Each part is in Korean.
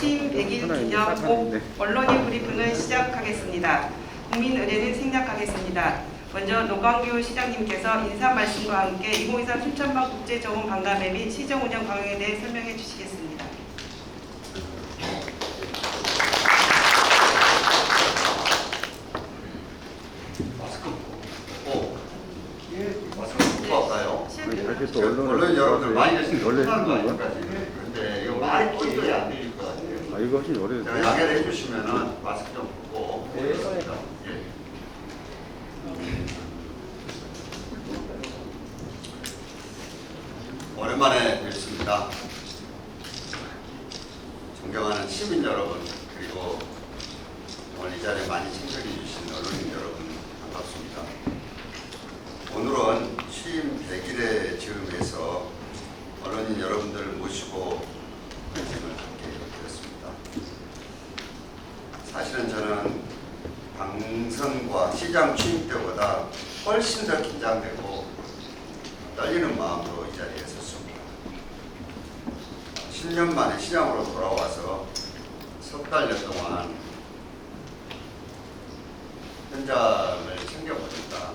취임 100일 기념 꼭 언론인 브리핑을 시작하겠습니다. 국민 의례를 생략하겠습니다. 먼저 노광규 시장님께서 인사 말씀과 함께 2023 순천방 국제정원 박람회 및 시정 운영 방향에 대해 설명해 주시겠습니다. 마스크 벗고 마스크 벗고 할까요? 이렇게 또 언론 여러분들 많이 계시는 원래 거 쓰는 거야? 아직까지. 근데 이거 말이 꼴도리 안 들릴 것 같아요. 아, 이거 훨씬 오래됐어. 제가 양해를 해주시면은 마스크 좀 벗고 보겠습니다. 예. 오랜만에 뵙습니다. 존경하는 시민 여러분, 그리고 오늘 이 자리에 많이 참석해 주신 언론인 여러분 반갑습니다. 오늘은 취임 100일의 즈음에서 언론인 여러분들을 모시고 브리핑을 함께 드렸습니다. 사실은 저는 당선과 시장 취임 때보다 훨씬 더 긴장되고 떨리는 마음으로 이 자리에 섰습니다. 10년 만에 시장으로 돌아와서 석 달여 동안 현장을 챙겨보니까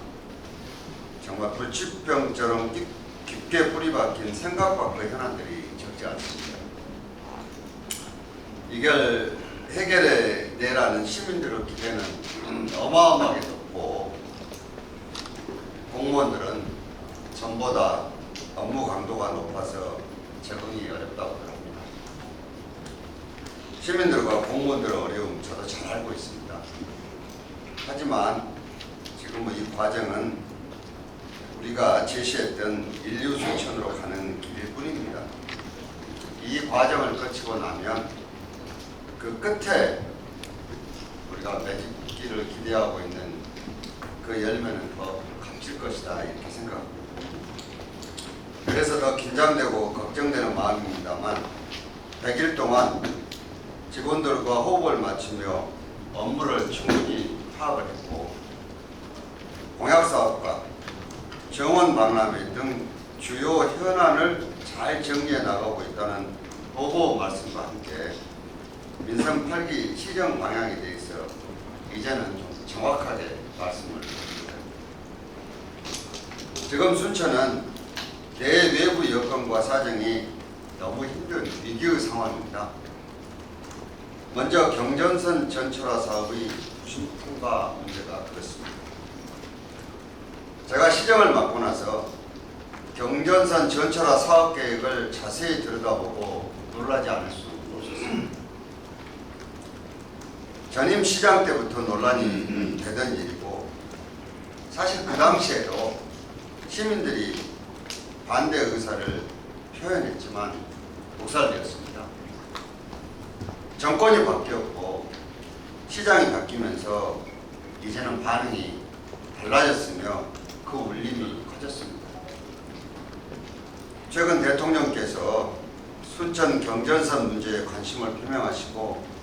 정말 불치병처럼 깊게 뿌리 박힌 생각과 그 현안들이 적지 않습니다. 이걸 해결해 내라는 시민들의 기대는 어마어마하게 높고 공무원들은 전보다 업무 강도가 높아서 적응이 어렵다고 합니다. 시민들과 공무원들의 어려움 저도 잘 알고 있습니다. 하지만 지금은 이 과정은 우리가 제시했던 인류 순천으로 가는 길일 뿐입니다. 이 과정을 거치고 나면 그 끝에 우리가 맺기를 기대하고 있는 그 열매는 더 값질 것이다 이렇게 생각합니다. 그래서 더 긴장되고 걱정되는 마음입니다만 100일 동안 직원들과 호흡을 맞추며 업무를 충분히 파악을 했고 공약사업과 정원 박람회 등 주요 현안을 잘 정리해 나가고 있다는 보고 말씀과 함께 민생 8기 시정 방향에 대해서 이제는 좀 정확하게 말씀을 드립니다. 지금 순천은 대외부 여건과 사정이 너무 힘든 위기의 상황입니다. 먼저 경전선 전철화 사업의 부실 통과 문제가 그렇습니다. 제가 시정을 맡고 나서 경전선 전철화 사업 계획을 자세히 들여다보고 놀라지 않을 수 없었습니다. 전임 시장 때부터 논란이 되던 일이고 사실 그 당시에도 시민들이 반대 의사를 표현했지만 묵살되었습니다. 정권이 바뀌었고 시장이 바뀌면서 이제는 반응이 달라졌으며 그 울림이 커졌습니다. 최근 대통령께서 순천 경전선 문제에 관심을 표명하시고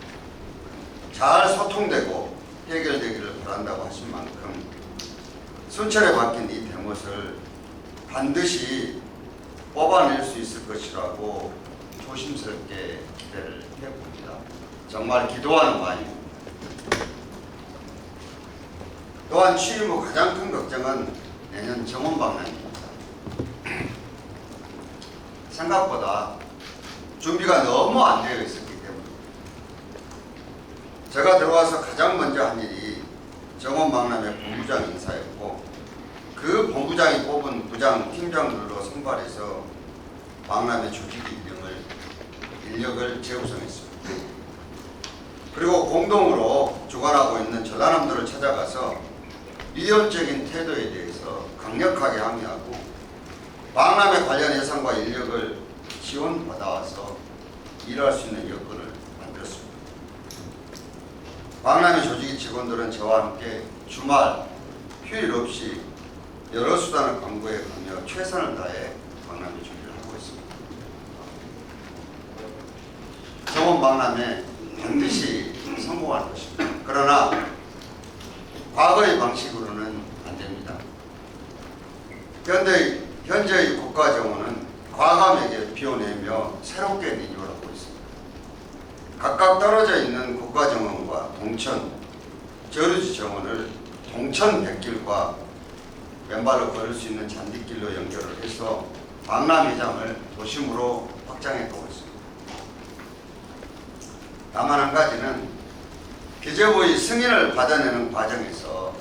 잘 소통되고 해결되기를 바란다고 하신 만큼 순천에 박힌 이 대못을 반드시 뽑아낼 수 있을 것이라고 조심스럽게 기대를 해봅니다. 정말 기도하는 바입니다. 또한 취임 후 가장 큰 걱정은 내년 정원 방향입니다. 생각보다 준비가 너무 안 되어 있었기 때문입니다. 제가 들어와서 가장 먼저 한 일이 정원 박람회 본부장 인사였고 그 본부장이 뽑은 부장 팀장들로 선발해서 박람회 조직 인력을 재구성했습니다. 그리고 공동으로 주관하고 있는 전라남도를 찾아가서 위협적인 태도에 대해서 강력하게 항의하고 박람회 관련 예산과 인력을 지원받아와서 일할 수 있는 여건을 만들었습니다. 박람회 조직의 직원들은 저와 함께 주말 휴일 없이 여러 수단을 광고해 가며 최선을 다해 박람회 준비를 하고 있습니다. 정원 박람회 반드시 성공할 것입니다. 그러나 과거의 방식으로는 안 됩니다. 현재의 국가정원은 과감하게 비워내며 새롭게 리뉴얼하고 있습니다. 각각 떨어져 있는 국가정원과 동천, 저루지 정원을 동천백길과 맨발로 걸을 수 있는 잔디길로 연결을 해서 박람회장을 도심으로 확장해가고 있습니다. 다만 한 가지는 기재부의 승인을 받아내는 과정에서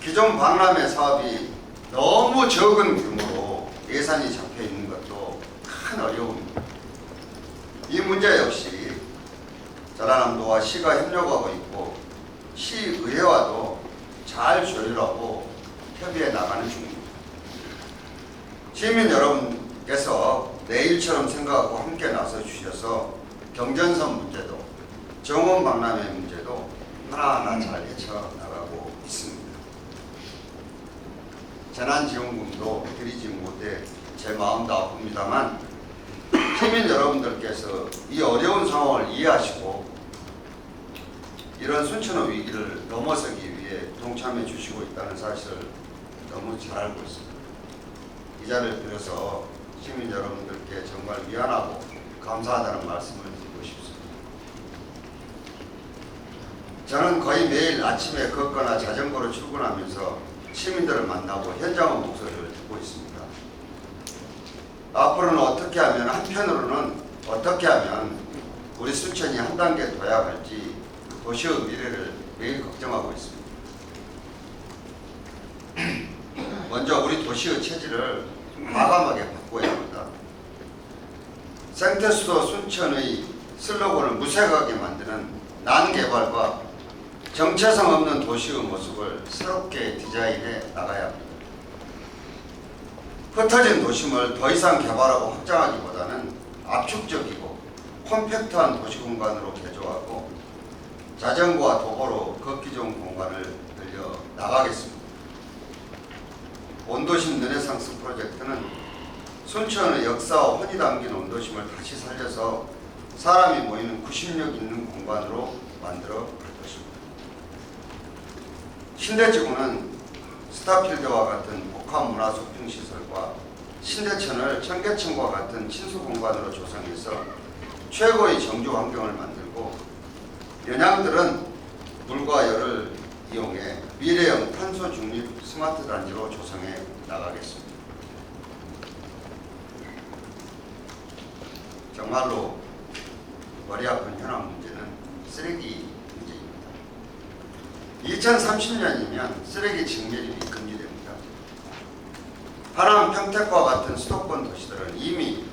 기존 박람회 사업이 너무 적은 규모로 예산이 잡혀 있는 것도 큰 어려움입니다. 이 문제 역시 전라남도와 시가 협력하고 있고 시의회와도 잘 조율하고 협의해 나가는 중입니다. 시민 여러분께서 내일처럼 생각하고 함께 나서 주셔서 경전선 문제도 정원 박람회 문제도 하나하나 잘 헤쳐나가고 있습니다. 재난지원금도 드리지 못해 제 마음도 아픕니다만 시민 여러분들께서 이 어려운 상황을 이해하시고 이런 순천의 위기를 넘어서기 위해 동참해 주시고 있다는 사실을 너무 잘 알고 있습니다. 이 자리를 빌어서 시민 여러분들께 정말 미안하고 감사하다는 말씀을 드리고 싶습니다. 저는 거의 매일 아침에 걷거나 자전거로 출근하면서 시민들을 만나고 현장의 목소리를 듣고 있습니다. 앞으로는 어떻게 하면, 한편으로는 어떻게 하면 우리 순천이 한 단계 도약할지 도시의 미래를 매일 걱정하고 있습니다. 먼저 우리 도시의 체질을 과감하게 바꿔야 합니다. 생태수도 순천의 슬로건을 무색하게 만드는 난개발과 정체성 없는 도시의 모습을 새롭게 디자인해 나가야 합니다. 흩어진 도심을 더 이상 개발하고 확장하기보다는 압축적이고 컴팩트한 도시 공간으로 개조하고 자전거와 도보로 걷기 좋은 공간을 늘려 나가겠습니다. 온도심 르네상스 프로젝트는 순천의 역사와 혼이 담긴 온도심을 다시 살려서 사람이 모이는 구심력 있는 공간으로 만들어 갈 것입니다. 신대지구는 스타필드와 같은 복합 문화 소풍 시설과 신대천을 청계천과 같은 친수 공간으로 조성해서 최고의 정주 환경을 만들고 연양들은 물과 열을 이용해 미래형 탄소 중립 스마트 단지로 조성해 나가겠습니다. 정말로 머리 아픈 현안 문제는 쓰레기 문제입니다. 2030년이면 쓰레기 직매립이 금지됩니다. 하남 평택과 같은 수도권 도시들은 이미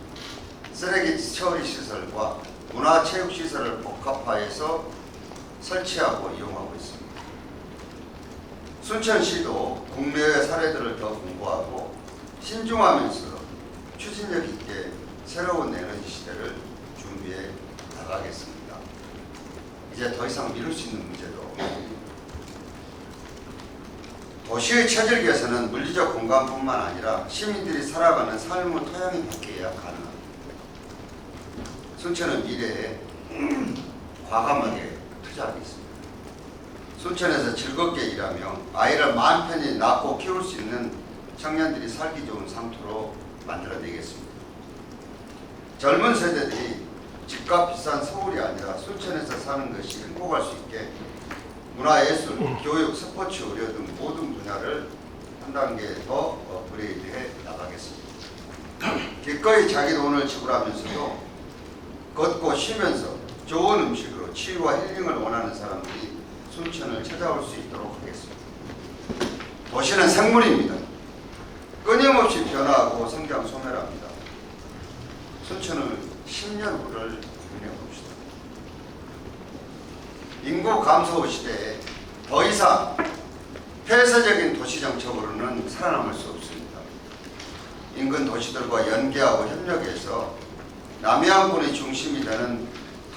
쓰레기 처리 시설과 문화체육시설을 복합화해서 설치하고 이용하고 있습니다. 순천시도 국내외 사례들을 더 공부하고 신중하면서 추진력 있게 새로운 에너지 시대를 준비해 나가겠습니다. 이제 더 이상 미룰 수 있는 문제도 도시의 체질 개선은 물리적 공간뿐만 아니라 시민들이 살아가는 삶의 토양이 바뀌어야 가능합니다. 순천은 미래에 과감하게 투자하겠습니다. 순천에서 즐겁게 일하며 아이를 마음 편히 낳고 키울 수 있는 청년들이 살기 좋은 상토로 만들어내겠습니다. 젊은 세대들이 집값 비싼 서울이 아니라 순천에서 사는 것이 행복할 수 있게 문화예술, 교육, 스포츠, 의료 등 모든 분야를 한 단계 더 업그레이드해 나가겠습니다. 기꺼이 자기 돈을 지불하면서도 걷고 쉬면서 좋은 음식으로 치유와 힐링을 원하는 사람들이 순천을 찾아올 수 있도록 하겠습니다. 도시는 생물입니다. 끊임없이 변화하고 성장 소멸합니다. 순천을 10년 후를 고민해봅시다. 인구 감소 시대에 더 이상 폐쇄적인 도시 정책으로는 살아남을 수 없습니다. 인근 도시들과 연계하고 협력해서 남해안권의 중심이 되는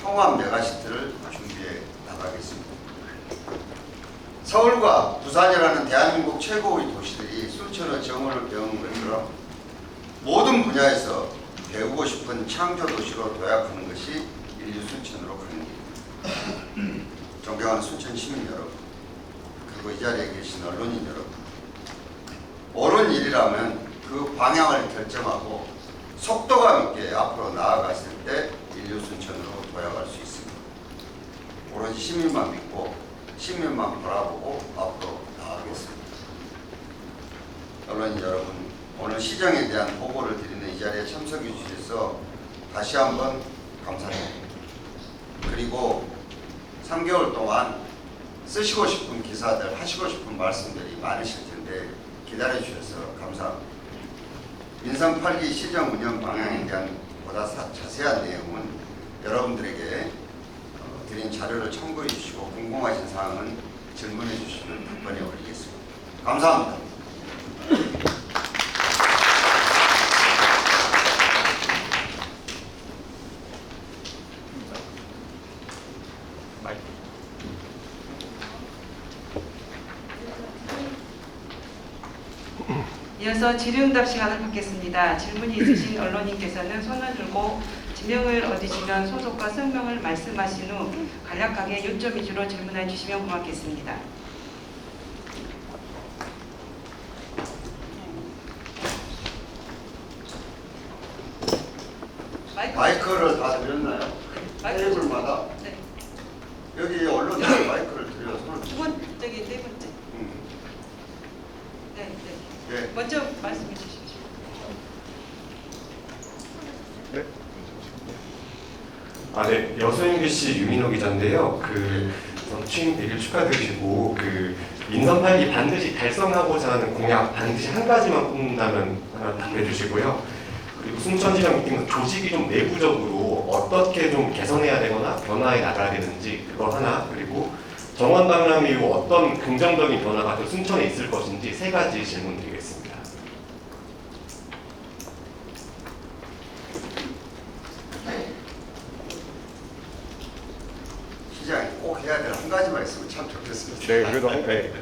통합 메가시티를 준비해 나가겠습니다. 서울과 부산이라는 대한민국 최고의 도시들이 순천의 정원을 배우는 것처럼 모든 분야에서 배우고 싶은 창조 도시로 도약하는 것이 인류 순천으로 가는 길입니다. 존경하는 순천 시민 여러분, 그리고 이 자리에 계신 언론인 여러분, 옳은 일이라면 그 방향을 결정하고 속도감 있게 앞으로 나아갔을 때 인류 순천으로 도약할 수 있습니다. 오직 시민만 믿고 시민만 바라보고 앞으로 나아가겠습니다. 언론인 여러분, 오늘 시정에 대한 보고를 드리는 이 자리에 참석해 주셔서 다시 한번 감사드립니다. 그리고 3개월 동안 쓰시고 싶은 기사들, 하시고 싶은 말씀들이 많으실 텐데 기다려 주셔서 감사합니다. 민선 8기 시정 운영 방향에 대한 보다 자세한 내용은 여러분들에게 드린 자료를 참고해 주시고 궁금하신 사항은 질문해 주시면 답변에 올리겠습니다. 감사합니다. 이어서 질의응답 시간을 갖겠습니다. 질문이 있으신 언론인께서는 손을 들고 지명을 얻으시면 소속과 성명을 말씀하신 후 간략하게 요점 위주로 질문해 주시면 고맙겠습니다. 마이크를 다 드렸나요? 테이블마다? 네. 여기 언론인 마이크를 드려서 네 번째. 네. 네. 먼저 말씀해 주십시오. 네. 네. 여수MBC 유민호 기자인데요. 취임 100일 축하드리시고 민선 8기 반드시 달성하고자 하는 공약 반드시 한 가지만 꼽는다면 하나 답해 주시고요. 그리고 순천시장 느낌 조직이 좀 내부적으로 어떻게 좀 개선해야 되거나 변화해 나가야 되는지 그거 하나, 그리고 정원 박람 이후 어떤 긍정적인 변화가 또 순천에 있을 것인지 세 가지 질문 드리겠습니다. 시장이 꼭 해야 될 한 가지만 있으면 참 좋겠습니다. 네, 그래도 네.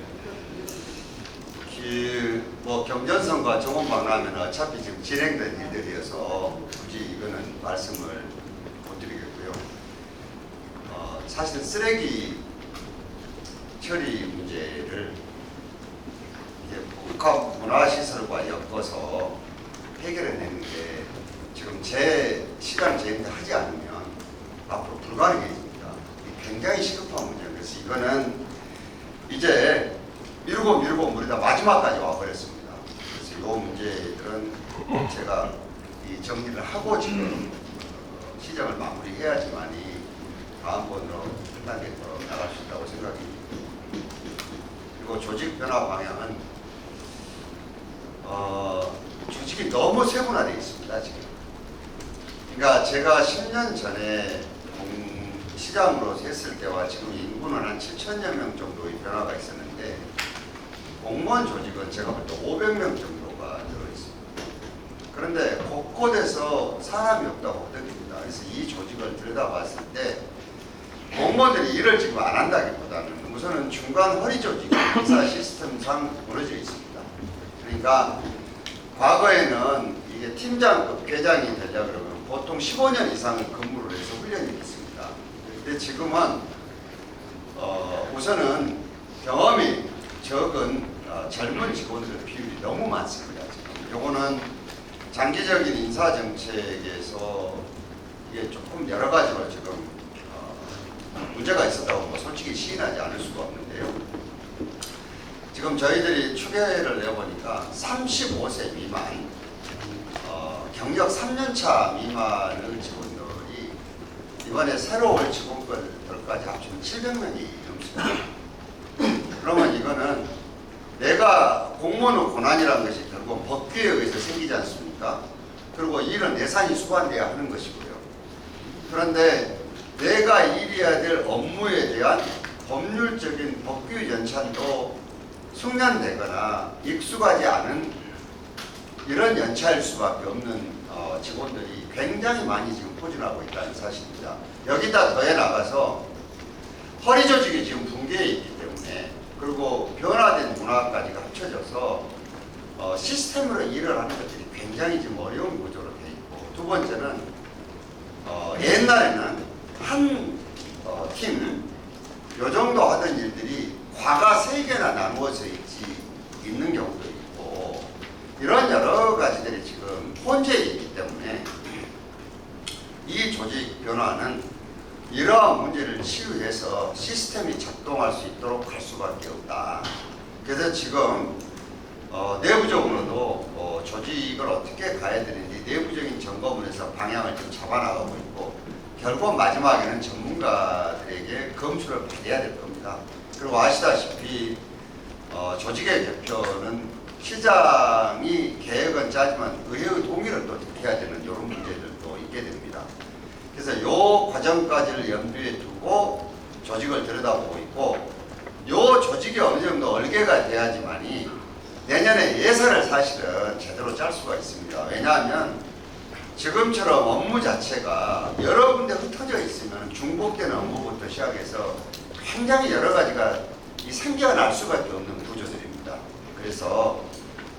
경전선과 정원 박람회는 어차피 지금 진행된 일들이어서 굳이 이거는 말씀을 못 드리겠고요. 사실 쓰레기 처리 문제를 복합 문화시설과 엮어서 해결해내는 게 지금 제 시간 제한테 하지 않으면 앞으로 불가능해집니다. 굉장히 시급한 문제예요. 그래서 이거는 이제 미루고 우리가 마지막까지 와버렸습니다. 그래서 이 문제들은 제가 이 정리를 하고 지금 시정을 마무리해야지만이 다음번으로 한 단계 더 나갈 수 있다고 생각합니다. 그리고 조직 변화 방향은 조직이 너무 세분화되어 있습니다. 지금. 그러니까 제가 10년 전에 시장으로 했을 때와 지금 인구는 한 7천여 명 정도의 변화가 있었는데 공무원 조직은 제가 볼 때 500명 정도가 들어있습니다. 그런데 곳곳에서 사람이 없다고 느낍니다. 그래서 이 조직을 들여다봤을 때 공무원들이 일을 지금 안 한다기보다는 우선은 중간 허리 조직이 인사 시스템상 무너져 있습니다. 그러니까 과거에는 이게 팀장급 계장이 되려 그러면 보통 15년 이상을 근무를 해서 훈련이 있습니다. 근데 지금은 우선은 경험이 적은 젊은 직원들 비율이 너무 많습니다. 지금 요거는 장기적인 인사 정책에서 이게 조금 여러 가지로 지금 문제가 있었다고 솔직히 시인하지 않을 수가 없는데요. 지금 저희들이 추계를 내보니까 35세 미만, 경력 3년차 미만의 직원들이 이번에 새로 올 직원들까지 합치면 700명이 넘습니다. 그러면 이거는 내가 공무원의 권한이라는 것이 결국 법규에 의해서 생기지 않습니까? 그리고 일은 예산이 수반돼야 하는 것이고요. 그런데 내가 일해야 될 업무에 대한 법률적인 법규 연차도 숙련되거나 익숙하지 않은 이런 연차일 수밖에 없는 직원들이 굉장히 많이 지금 포진하고 있다는 사실입니다. 여기다 더해 나가서 허리 조직이 지금 붕괴해 있기 때문에 그리고 변화된 문화까지 합쳐져서 시스템으로 일을 하는 것들이 굉장히 지금 어려운 구조로 돼 있고, 두 번째는 옛날에는 한 팀 요 정도 하던 일들이 과가 3개나 나누어져 있는 경우도 있고, 이런 여러 가지들이 지금 혼재해 있기 때문에 이 조직 변화는 이러한 문제를 치유해서 시스템이 작동할 수 있도록 할 수밖에 없다. 그래서 지금 내부적으로도 조직을 어떻게 가야 되는지 내부적인 점검을 해서 방향을 좀 잡아나가고 있고, 결국 마지막에는 전문가들에게 검수를 받아야 될 겁니다. 그리고 아시다시피 조직의 대표는 시장이 계획은 짜지만 의회의 동의를 또 지켜야 되는 이런 문제들도 있게 됩니다. 그래서 이 과정까지를 염두에 두고 조직을 들여다보고 있고, 이 조직이 어느 정도 얼개가 돼야지만이 내년에 예산을 사실은 제대로 짤 수가 있습니다. 왜냐하면 지금처럼 업무 자체가 여러 군데 흩어져 있으면 중복되는 업무부터 시작해서 굉장히 여러 가지가 이 생겨가 날 수밖에 없는 구조들입니다. 그래서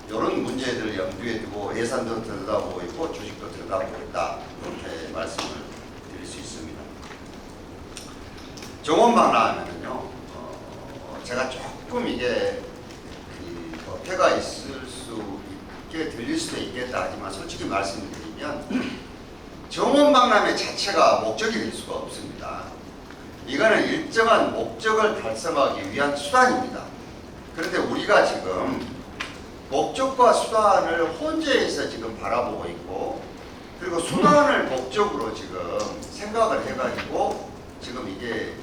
이런 문제들을 염두에 두고 예산도 들여다보고 있고 조직도 들여다보고 있다, 이렇게 말씀을 드릴 수 있습니다. 정원방라하면은요, 제가 조금 이게 어폐가 있을 수 있게 들릴 수도 있겠다 하지만 솔직히 말씀드리면 정원박람회 자체가 목적이 될 수가 없습니다. 이거는 일정한 목적을 달성하기 위한 수단입니다. 그런데 우리가 지금 목적과 수단을 혼재해서 지금 바라보고 있고, 그리고 수단을 목적으로 지금 생각을 해가지고 지금 이게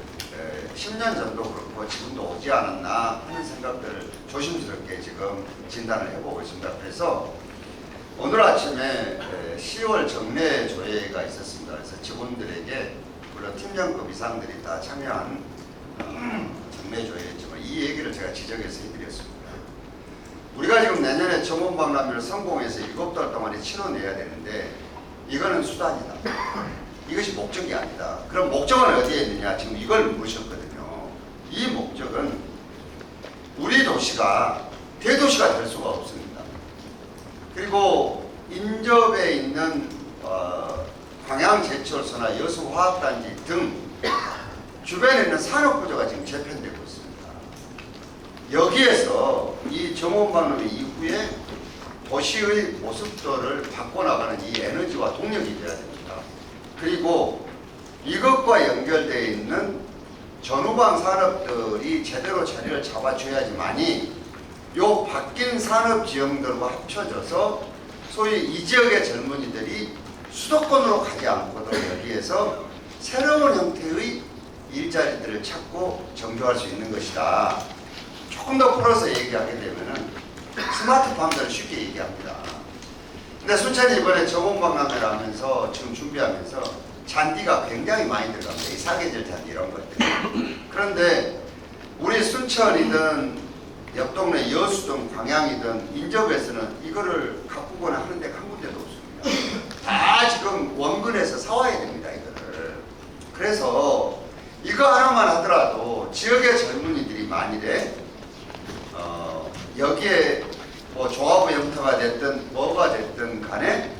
10년 전도 그렇고 지금도 오지 않았나 하는 생각들을 조심스럽게 지금 진단을 해보고 있습니다. 그래서 오늘 아침에 10월 정례 조회가 있었습니다. 그래서 직원들에게 물론 팀장급 이상들이 다 참여한 정례 조회였지만 이 얘기를 제가 지적해서 해드렸습니다. 우리가 지금 내년에 정원박람회를 성공해서 7달 동안에 치러내야 되는데 이거는 수단이다. 이것이 목적이 아니다. 그럼 목적은 어디에 있느냐? 지금 이걸 물으셨거든요. 이 목적은 우리 도시가 대도시가 될 수가 없습니다. 그리고 인접에 있는 광양제철소나 여수화학단지 등 주변에 있는 산업구조가 지금 재편되고 있습니다. 여기에서 이 정원박람회 이후에 도시의 모습들을 바꿔나가는 이 에너지와 동력이 되어야 됩니다. 그리고 이것과 연결되어 있는 전후방 산업들이 제대로 자리를 잡아줘야지만이 요 바뀐 산업 지형들과 합쳐져서 소위 이 지역의 젊은이들이 수도권으로 가지 않고도 여기에서 새로운 형태의 일자리들을 찾고 정조할 수 있는 것이다. 조금 더 풀어서 얘기하게 되면은 스마트팜들을 쉽게 얘기합니다. 근데 순천이 이번에 정원박람회를 하면서 지금 준비하면서 잔디가 굉장히 많이 들어갑니다. 이 사계절 잔디 이런 것들. 그런데 우리 순천이든 옆 동네 여수든 광양이든 인접에서는 이거를 가꾸거나 하는 데가 한 군데도 없습니다. 다 지금 원근에서 사와야 됩니다. 이거를. 그래서 이거 하나만 하더라도 지역의 젊은이들이 만일에 여기에 뭐 조합의 형태가 됐든 뭐가 됐든 간에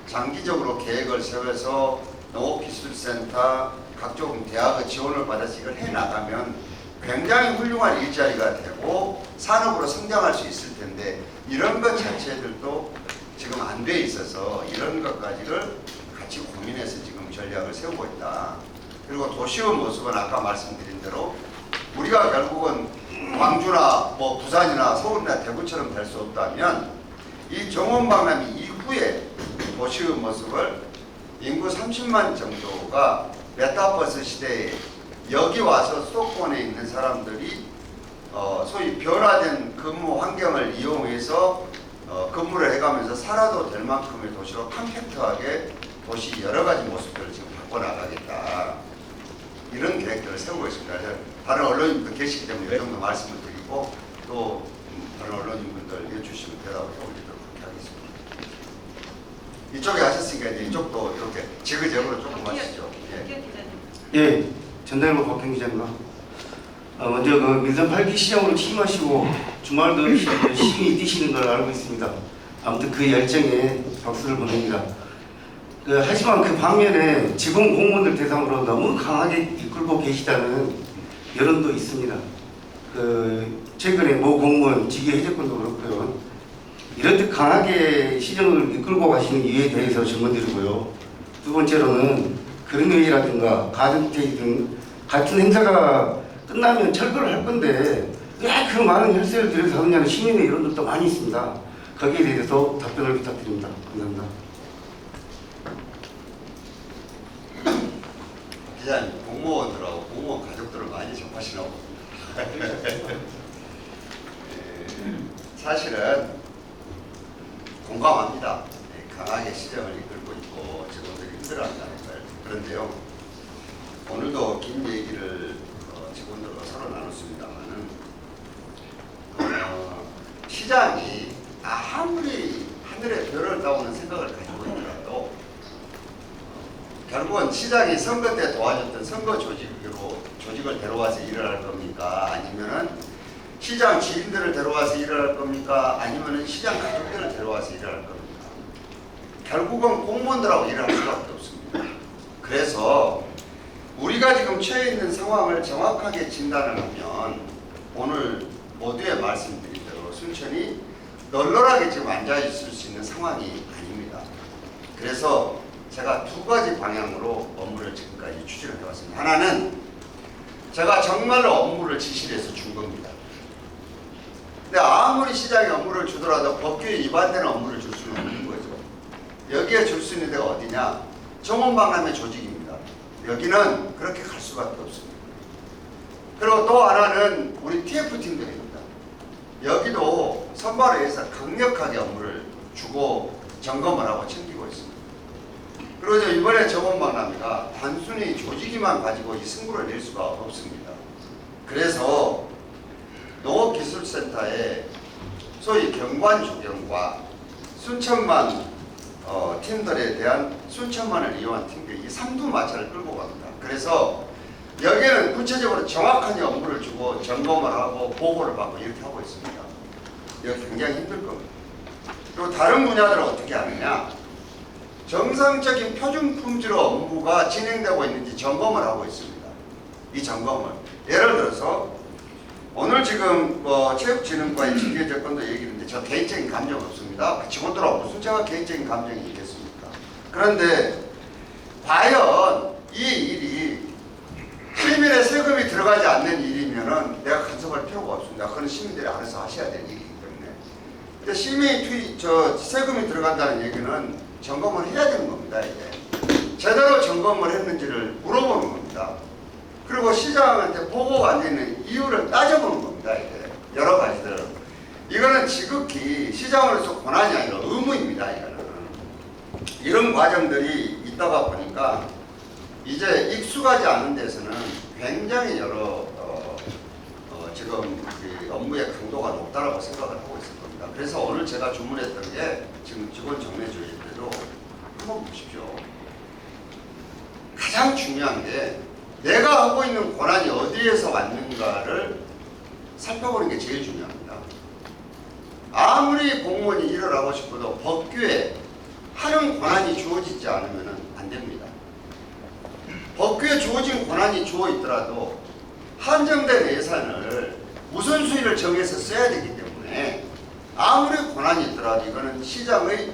장기적으로 계획을 세워서 농업기술센터 각종 대학의 지원을 받아서 이걸 해나가면 굉장히 훌륭한 일자리가 되고 산업으로 성장할 수 있을 텐데 이런 것 자체들도 지금 안 돼 있어서 이런 것까지를 같이 고민해서 지금 전략을 세우고 있다. 그리고 도시의 모습은 아까 말씀드린 대로 우리가 결국은 광주나 뭐 부산이나 서울이나 대구처럼 될 수 없다면 이 정원박람회 이후에 도시의 모습을 인구 30만 정도가 메타버스 시대에 여기 와서 수도권에 있는 사람들이 소위 변화된 근무 환경을 이용해서 근무를 해가면서 살아도 될 만큼의 도시로 컴팩트하게 도시 여러 가지 모습들을 지금 바꿔나가겠다. 이런 계획들을 세우고 있습니다. 다른 언론인분들 계시기 때문에 이 정도 말씀을 드리고 또 다른 언론인분들 해주시면 대답을 해드리도록 하겠습니다. 이쪽에 하셨으니까 이제 이쪽도 이렇게 지그재그로 조금 하시죠. 예, 전달모 박형 기자입니다. 먼저 그 민선 8기 시장으로 취임하시고 주말도 열심히 뛰시는 걸 알고 있습니다. 아무튼 그 열정에 박수를 보냅니다. 하지만 그 반면에 직원 공무원들 대상으로 너무 강하게 이끌고 계시다는 여론도 있습니다. 최근에 모 공무원 직위 해제권도 그렇고요. 이렇듯 강하게 시정을 이끌고 가시는 이유에 대해서 질문드리고요. 두 번째로는 그런 회의라든가 가든데이 등 같은 행사가 끝나면 철거를 할 건데 왜 그 많은 혈세를 들여서 하느냐는 시민의 여론들도 많이 있습니다. 거기에 대해서 답변을 부탁드립니다. 감사합니다. 기자님, 공무원들하고 공무원 가족들을 많이 접하시나 봅니다. 사실은 공감합니다. 강하게 시정을 이끌고 있고 직원들이 힘들어한다는 걸. 그런데요, 오늘도 긴 얘기를 직원들과 서로 나눴습니다만은 시장이 아무리 하늘에 별을 따오는 생각을 가지고 있더라도 결국은 시장이 선거 때 도와줬던 선거 조직을 데려와서 일을 할 겁니까? 아니면은 시장 지인들을 데려와서 일을 할 겁니까? 아니면은 시장 가족들을 데려와서 일을 할 겁니까? 결국은 공무원들하고 일을 할 수밖에 없습니다. 그래서 우리가 지금 처해 있는 상황을 정확하게 진단을 하면 오늘 모두에 말씀드린 대로 순천이 널널하게 지금 앉아 있을 수 있는 상황이 아닙니다. 그래서 제가 두 가지 방향으로 업무를 지금까지 추진을 해왔습니다. 하나는 제가 정말로 업무를 지시를 해서 준 겁니다. 근데 아무리 시장에 업무를 주더라도 법규에 위반되는 업무를 줄 수는 없는 거죠. 여기에 줄 수 있는 데가 어디냐? 정원박람회 조직입니다. 여기는 그렇게 갈 수밖에 없습니다. 그리고 또 하나는 우리 TF팀들입니다. 여기도 선발회에서 강력하게 업무를 주고 점검을 하고 챙기고 있습니다. 그리고 이번에 정원박람회가 단순히 조직이만 가지고 이 승부를 낼 수가 없습니다. 그래서 농업기술센터의 소위 경관 조경과 순천만 팀들에 대한 순천만을 이용한 팀들이 이 삼두마차를 끌고 갑니다. 그래서 여기에는 구체적으로 정확한 업무를 주고 점검을 하고 보고를 받고 이렇게 하고 있습니다. 여기 굉장히 힘들 겁니다. 그리고 다른 분야들은 어떻게 하느냐? 정상적인 표준 품질의 업무가 진행되고 있는지 점검을 하고 있습니다. 이 점검을 예를 들어서 오늘 지금 체육진흥과의 징계조건도 얘기했는데 저 개인적인 감정 없습니다. 직원들하고 무슨 제가 개인적인 감정이 있겠습니까? 그런데 과연 이 일이 시민의 세금이 들어가지 않는 일이면은 내가 간섭할 필요가 없습니다. 그건 시민들이 알아서 하셔야 될 일이기 때문에. 근데 시민이 세금이 들어간다는 얘기는 점검을 해야 되는 겁니다. 이제 제대로 점검을 했는지를 물어보는 겁니다. 그리고 시장한테 보고가 안 되는 이유를 따져보는 겁니다. 이제 여러 가지들. 이거는 지극히 시장으로서 권한이 아니라 의무입니다. 이거는. 이런 과정들이 있다가 보니까 이제 익숙하지 않은 데서는 굉장히 여러 지금 그 업무의 강도가 높다라고 생각을 하고 있을 겁니다. 그래서 오늘 제가 주문했던 게 지금 직원 정례 조율 때도 한번 보십시오. 가장 중요한 게 내가 하고 있는 권한이 어디에서 왔는가를 살펴보는 게 제일 중요합니다. 아무리 공무원이 일을 하고 싶어도 법규에 하는 권한이 주어지지 않으면 안 됩니다. 법규에 주어진 권한이 주어 있더라도 한정된 예산을 우선순위를 정해서 써야 되기 때문에 아무리 권한이 있더라도 이거는 시장의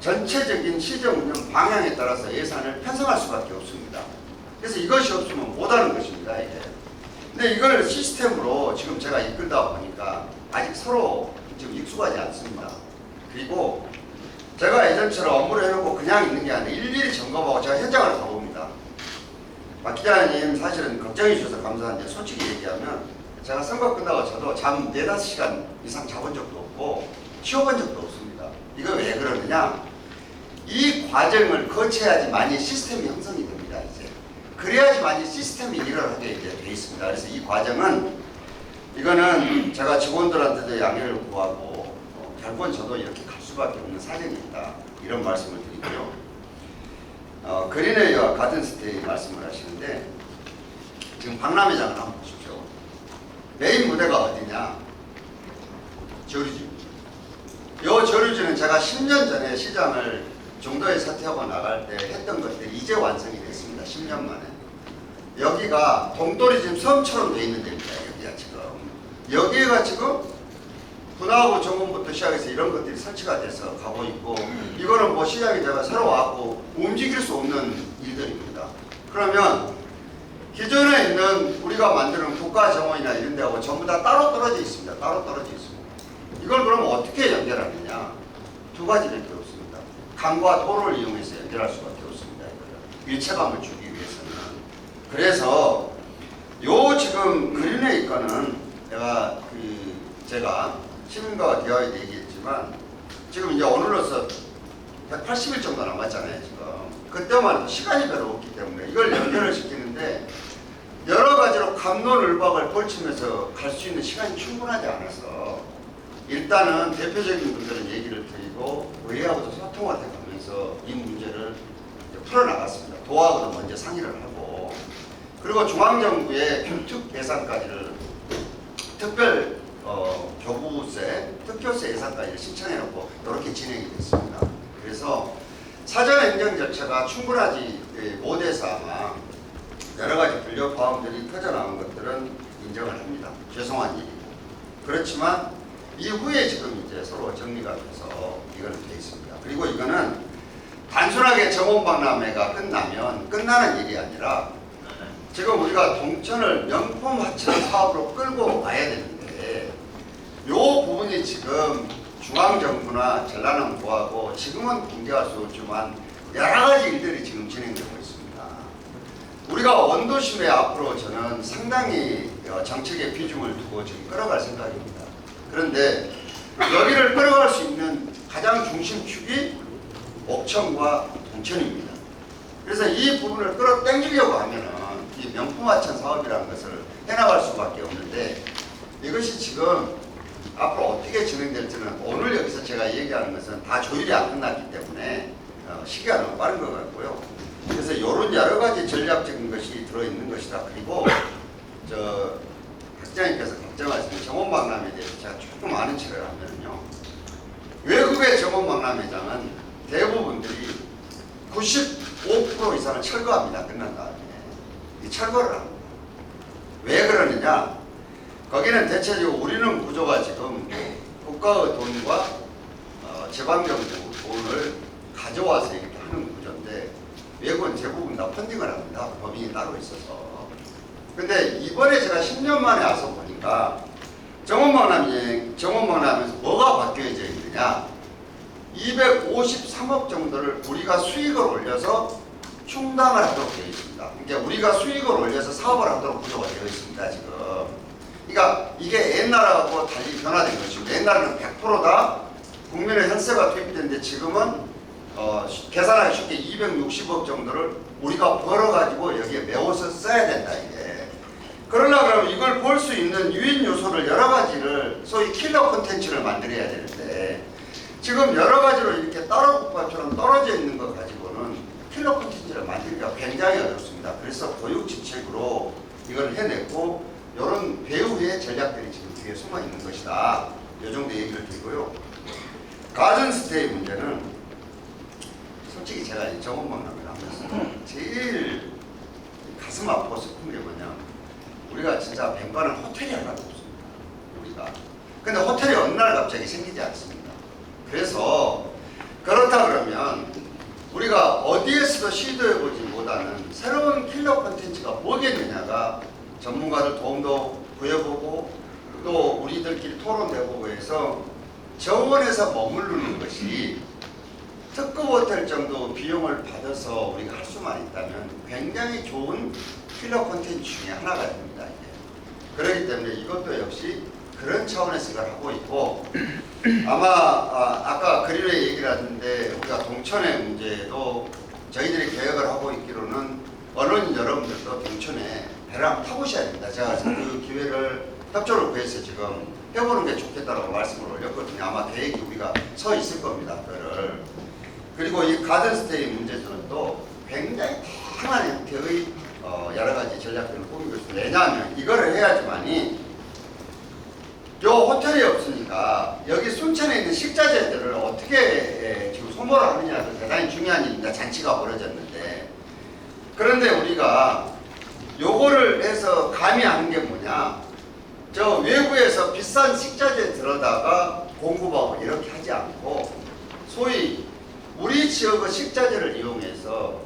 전체적인 시정 운영 방향에 따라서 예산을 편성할 수밖에 없습니다. 그래서 이것이 없으면 못하는 것입니다. 이게. 근데 이걸 시스템으로 지금 제가 이끌다 보니까 아직 서로 지금 익숙하지 않습니다. 그리고 제가 예전처럼 업무를 해놓고 그냥 있는 게 아니라 일일이 점검하고 제가 현장을 가봅니다. 박 기자님 사실은 걱정해 주셔서 감사한데 솔직히 얘기하면 제가 선거 끝나고 저도 잠 4-5시간 이상 자본 적도 없고 쉬어본 적도 없습니다. 이거 왜 그러느냐? 이 과정을 거쳐야지만이 시스템이 형성이 됩니다. 이제 그래야지만이 시스템이 일을 하게 이제 돼 있습니다. 그래서 이 과정은 이거는 제가 직원들한테도 양해를 구하고 결국은 저도 이렇게 갈 수밖에 없는 사정이 있다. 이런 말씀을 드리고요. 그린웨이와 가든스테이 말씀을 하시는데 지금 박람회장을 한번 보십시오. 메인 무대가 어디냐? 저류지입니다. 이 저류지는 제가 10년 전에 시장을 종도에 사퇴하고 나갈 때 했던 것들이 이제 완성이 됐습니다. 10년 만에. 여기가 동돌이 지금 섬처럼 돼 있는 데입니다. 여기가 지금. 여기가 지금 분화하고 정원부터 시작해서 이런 것들이 설치가 돼서 가고 있고 이거는 뭐 시장이 제가 새로 와갖고 움직일 수 없는 일들입니다. 그러면 기존에 있는 우리가 만드는 국가정원이나 이런 데하고 전부 다 따로 떨어져 있습니다. 따로 떨어져 있습니다. 이걸 그러면 어떻게 연결하느냐? 두 가지밖에 없습니다. 강과 도를 이용해서 연결할 수밖에 없습니다. 일체감을 주기 위해서는. 그래서 요 지금 그린에 있거는 제가 시민과 대화에 얘기했지만 지금 이제 오늘로서 180일 정도 남았잖아요. 지금 그때만 해도 시간이 별로 없기 때문에 이걸 연결을 시키는데 여러 가지로 갑론을박을 펼치면서 갈 수 있는 시간이 충분하지 않아서 일단은 대표적인 분들은 얘기를 드리고 의회하고도 소통을 해가면서 이 문제를 풀어나갔습니다. 도하고도 먼저 상의를 하고 그리고 중앙정부의 특 예산까지를 특별 교부세, 특효세 예산까지를 신청해놓고 이렇게 진행이 됐습니다. 그래서 사전 행정 절차가 충분하지 못해서 아마 여러 가지 불력 과음들이 터져나온 것들은 인정을 합니다. 죄송한 일이고. 그렇지만 이후에 지금 이제 서로 정리가 돼서 이거는 돼 있습니다. 그리고 이거는 단순하게 정원박람회가 끝나면 끝나는 일이 아니라 지금 우리가 동천을 명품 하천 사업으로 끌고 가야 되는데 이 부분이 지금 중앙정부나 전라남도하고 지금은 공개할 수 없지만 여러 가지 일들이 지금 진행되고 있습니다. 우리가 원도심에 앞으로 저는 상당히 정책의 비중을 두고 지금 끌어갈 생각입니다. 그런데 여기를 끌어갈 수 있는 가장 중심축이 옥천과 동천입니다. 그래서 이 부분을 끌어당기려고 하면은 이 명품하천 사업이라는 것을 해나갈 수밖에 없는데 이것이 지금 앞으로 어떻게 진행될지는 오늘 여기서 제가 얘기하는 것은 다 조율이 안 끝났기 때문에 시기가 너무 빠른 것 같고요. 그래서 이런 여러 가지 전략적인 것이 들어있는 것이다. 그리고 학장님께서 걱정하시는 정원박람회에 대해서 제가 조금 아는 척을 하면요. 외국의 정원박람회장은 대부분들이 95% 이상을 철거합니다. 끝난 다음에. 이 철거를 합니다. 왜 그러느냐? 거기는 우리는 구조가 지금 국가의 돈과 지방정부 돈을 가져와서 이렇게 하는 구조인데 외국은 대부분 다 펀딩을 합니다. 법인이 따로 있어서. 근데 이번에 제가 10년 만에 와서 보니까 정원박람회에서 뭐가 바뀌어져 있느냐? 253억 정도를 우리가 수익을 올려서 충당을 하도록 되어 있습니다. 그러니까 우리가 수익을 올려서 사업을 하도록 구조가 되어 있습니다. 지금. 그러니까 이게 옛날하고 달리 변화된 것입니다. 옛날에는 100%다 국민의 혈세가 투입되는데 지금은 계산하기 쉽게 260억 정도를 우리가 벌어가지고 여기에 메워서 써야 된다 이게. 그러려면 이걸 볼 수 있는 유인 요소를 여러 가지를 소위 킬러 콘텐츠를 만들어야 되는데 지금 여러 가지로 이렇게 따로국밥처럼 떨어져 있는 것 가지고는 킬러 콘텐츠를 만들기가 굉장히 어렵습니다. 그래서 보육지책으로 이걸 해냈고 이런 배후의 전략들이 지금 뒤에 숨어 있는 것이다. 이 정도 얘기를 드리고요. 가든스테이 문제는 솔직히 제가 정원박람회를 하면서 제일 가슴 아프고 싶은 게 뭐냐, 우리가 진짜 뱅가는 호텔이 하나도 없습니다. 우리가. 근데 호텔이 어느 날 갑자기 생기지 않습니다. 그래서 그렇다 그러면 우리가 어디에서도 시도해보지 못하는 새로운 킬러 콘텐츠가 뭐겠느냐가 전문가들 도움도 구해보고 또 우리들끼리 토론해보고 해서 정원에서 머무르는 것이 특급 호텔 정도 비용을 받아서 우리가 할 수만 있다면 굉장히 좋은 킬러 콘텐츠 중에 하나가 됩니다. 이게. 그렇기 때문에 이것도 역시 그런 차원에서 이걸 하고 있고 아마 아까 그릴의 얘기를 하는데 우리가 동천의 문제도 저희들이 계획을 하고 있기로는 언론인 여러분들도 동천에 배를 한번 타보셔야 됩니다. 제가 그 기회를 협조를 구해서 지금 해보는 게 좋겠다고 말씀을 올렸거든요. 아마 계획이 우리가 서 있을 겁니다. 그거를. 그리고 이 가든스테이 문제는 또 굉장히 다양한 형태의 여러 가지 전략들을 꾸미고 있습니다. 왜냐하면 이거를 해야지만이 요 호텔이 없으니까 여기 순천에 있는 식자재들을 어떻게 지금 소모를 하느냐가 대단히 중요한 일입니다. 잔치가 벌어졌는데. 그런데 우리가 요거를 해서 감히 하는 게 뭐냐, 저 외부에서 비싼 식자재 들어다가 공급하고 이렇게 하지 않고 소위 우리 지역의 식자재를 이용해서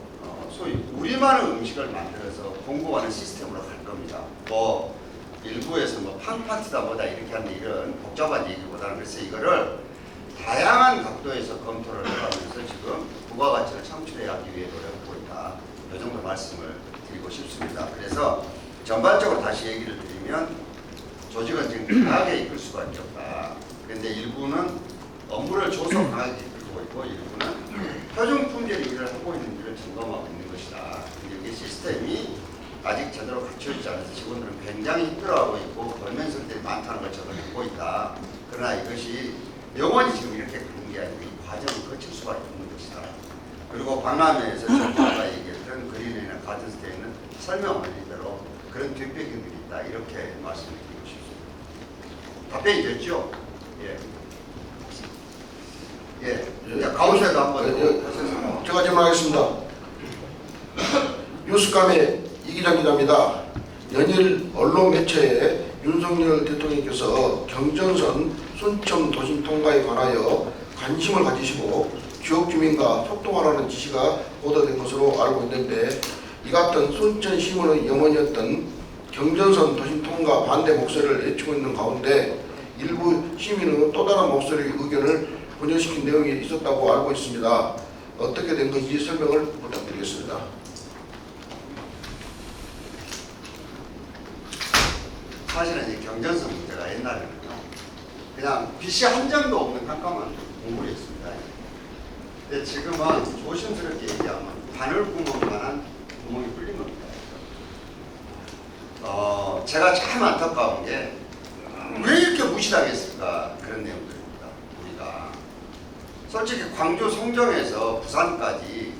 소위 우리만의 음식을 만들어서 공급하는 시스템으로 갈 겁니다. 뭐 일부에서 뭐 팡파트다 뭐다 이렇게 하는 이런 복잡한 얘기보다는 그래서 이거를 다양한 각도에서 검토를 해가면서 지금 부가가치를 창출하기 위해 노력하고 있다. 이 정도 말씀을 드리고 싶습니다. 그래서 전반적으로 다시 얘기를 드리면 조직은 지금 강하게 이끌 수밖에 없다. 그런데 일부는 업무를 줘서 강하게 이끌고 있고 일부는 표준 품질 일을 하고 있는지를 점검하고 있는 것이다. 근데 이게 시스템이 아직 제대로 갖춰있지 않아서 직원들은 굉장히 힘들어하고 있고 벌면성들이 많다는 걸 저도 알고 있다. 그러나 이것이 영원히 지금 이렇게 가는 게 아니고 이 과정을 거칠 수밖에 없는 것이다. 그리고 박람회에서 아까 얘기했던 그린이나 가든스테이는 설명을 이대로 그런 뒷배경들이 있다. 이렇게 말씀을 드리고 싶습니다. 답변이 됐죠? 예. 예. 자, 가운데도 한번 하셔서. 제가 질문하겠습니다. 뉴스감의 이기장 기자입니다. 연일 언론 매체에 윤석열 대통령께서 경전선 순천 도심 통과에 관하여 관심을 가지시고 지역 주민과 소통하라는 지시가 보도된 것으로 알고 있는데 이 같은 순천 시민의 염원이었던 경전선 도심 통과 반대 목소리를 내치고 있는 가운데 일부 시민의 또 다른 목소리의 의견을 분열시킨 내용이 있었다고 알고 있습니다. 어떻게 된 건지 설명을 부탁드리겠습니다. 사실은 이 경전선 문제가 옛날에는요, 그냥 빛이 한 점도 없는 깜깜한 동굴이었습니다. 근데 지금은 조심스럽게 얘기하면 바늘구멍만한 구멍이 뚫린 겁니다. 제가 참 안타까운 게 왜 이렇게 무시당했을까 그런 내용들입니다. 우리가 솔직히 광주 송정에서 부산까지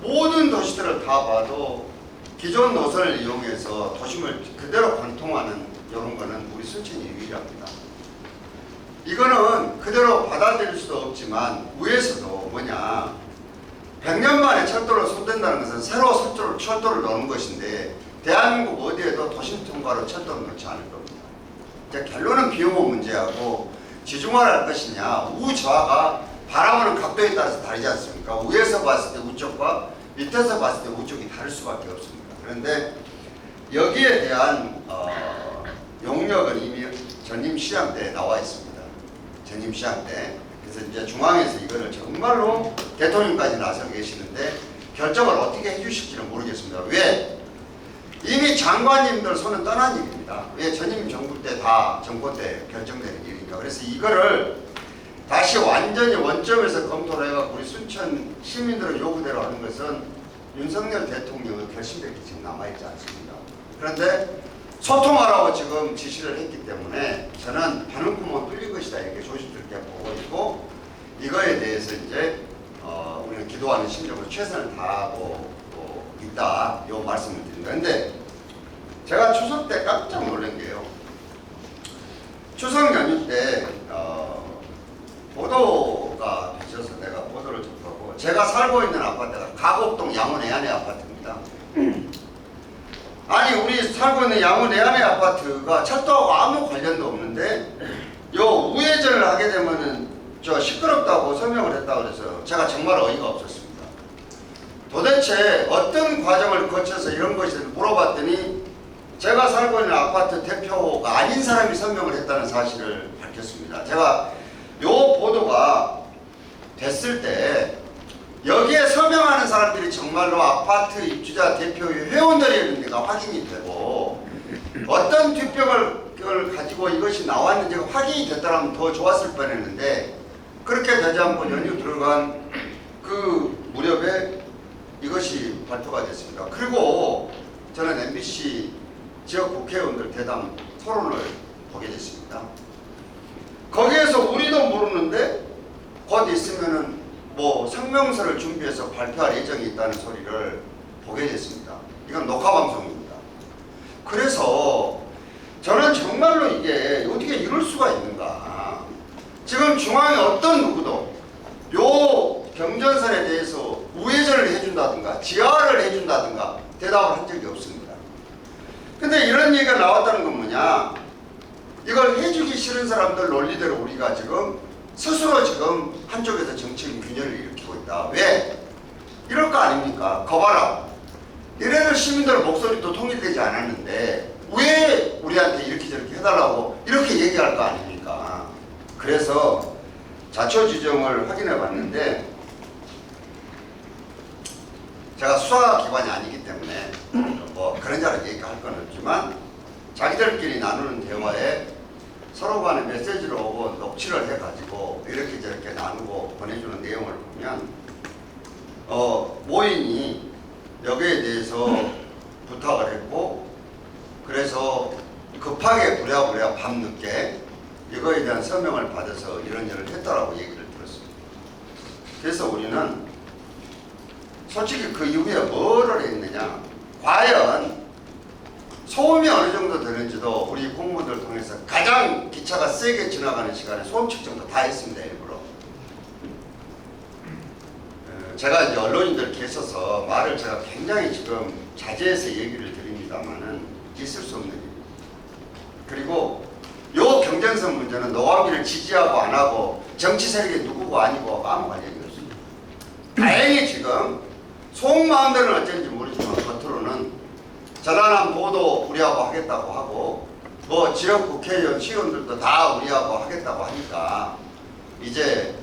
모든 도시들을 다 봐도 기존 노선을 이용해서 도심을 그대로 관통하는 이런 거는 우리 순천이 유일합니다. 이거는 그대로 받아들일 수도 없지만 위에서도 뭐냐 100년 만에 철도를 손댄다는 것은 새로 철도를 넣는 것인데 대한민국 어디에도 도심 통과로 철도를 넣지 않을 겁니다. 이제 결론은 비용의 문제하고 지중화를 할 것이냐 우저하가 바라보는 각도에 따라서 다르지 않습니까? 위에서 봤을 때 우쪽과 밑에서 봤을 때 우쪽이 다를 수밖에 없습니다. 그런데 여기에 대한 용역은 이미 전임시장 때에 나와 있습니다. 전임시장 때. 그래서 이제 중앙에서 이거를 정말로 대통령까지 나서 계시는데 결정을 어떻게 해주실지는 모르겠습니다. 왜? 이미 장관님들 손은 떠난 일입니다. 왜? 전임 정부 때 다 정권 때 결정되는 일이니까. 그래서 이거를 다시 완전히 원점에서 검토를 해갖고 우리 순천 시민들의 요구대로 하는 것은 윤석열 대통령의 결심력이 지금 남아있지 않습니다. 그런데 소통하라고 지금 지시를 했기 때문에 저는 바늘구멍 뚫린 것이다 이렇게 조심스럽게 보고 있고 이거에 대해서 이제 우리는 기도하는 심정으로 최선을 다하고 있다 이 말씀을 드립니다. 그런데 제가 추석 때 깜짝 놀란 게요. 추석 연휴 때 보도가 되셔서 내가 보도를 접하고 제가 살고 있는 아파트가 가곡동 양원 해안의 아파트입니다. 아니 우리 살고 있는 양원 해안의 아파트가 철도하고 아무 관련도 없는데 요 우회전을 하게 되면은 저 시끄럽다고 설명을 했다고 그래서 제가 정말 어이가 없었습니다. 도대체 어떤 과정을 거쳐서 이런 것이 물어봤더니 제가 살고 있는 아파트 대표가 아닌 사람이 설명을 했다는 사실을 밝혔습니다. 제가 요 보도가 됐을 때 여기에 서명하는 사람들이 정말로 아파트 입주자 대표의 회원들이었는지가 확인이 되고 어떤 뒷벽을 가지고 이것이 나왔는지가 확인이 됐다면 더 좋았을 뻔했는데 그렇게 되지 않고 연휴 들어간 그 무렵에 이것이 발표가 됐습니다. 그리고 저는 MBC 지역 국회의원들 대담 토론을 보게 됐습니다. 거기에서 우리도 모르는데 곧 있으면은 뭐 성명서를 준비해서 발표할 예정이 있다는 소리를 보게 됐습니다. 이건 녹화 방송입니다. 그래서 저는 정말로 이게 어떻게 이럴 수가 있는가. 지금 중앙에 어떤 누구도 요 경전선에 대해서 우회전을 해준다든가 지하를 해준다든가 대답을 한 적이 없습니다. 근데 이런 얘기가 나왔다는 건 뭐냐. 이걸 해주기 싫은 사람들 논리대로 우리가 지금 스스로 지금 한쪽에서 정치적 균열을 일으키고 있다. 왜? 이럴 거 아닙니까? 거봐라. 이래도 시민들 목소리도 통일되지 않았는데 왜 우리한테 이렇게 저렇게 해달라고 이렇게 얘기할 거 아닙니까? 그래서 자초지종을 확인해 봤는데 제가 수사기관이 아니기 때문에 뭐 그런저런 얘기할 건 없지만 자기들끼리 나누는 대화에 서로 간에 메시지로 오고 녹취를 해가지고 이렇게 저렇게 나누고 보내주는 내용을 보면 모인이 여기에 대해서 부탁을 했고 그래서 급하게 부랴부랴 밤늦게 이거에 대한 서명을 받아서 이런저런 했다라고 얘기를 들었습니다. 그래서 우리는 솔직히 그 이후에 뭐를 했느냐, 과연 소음이 어느 정도 되는지도 우리 공무원들 통해서 가장 기차가 세게 지나가는 시간에 소음 측정도 다 했습니다. 일부러 제가 이제 언론인들 계셔서 말을 제가 굉장히 지금 자제해서 얘기를 드립니다만은 있을 수 없는 일입니다. 그리고 요 경쟁선 문제는 노광길을 지지하고 안 하고 정치 세력이 누구고 아니고 아무 관련이 없습니다. 다행히 지금 속마음들은 어쩐지 모르지만 겉으로는 전환한 보도 우리하고 하겠다고 하고 뭐 지역 국회의원 시의원들도 다 우리하고 하겠다고 하니까 이제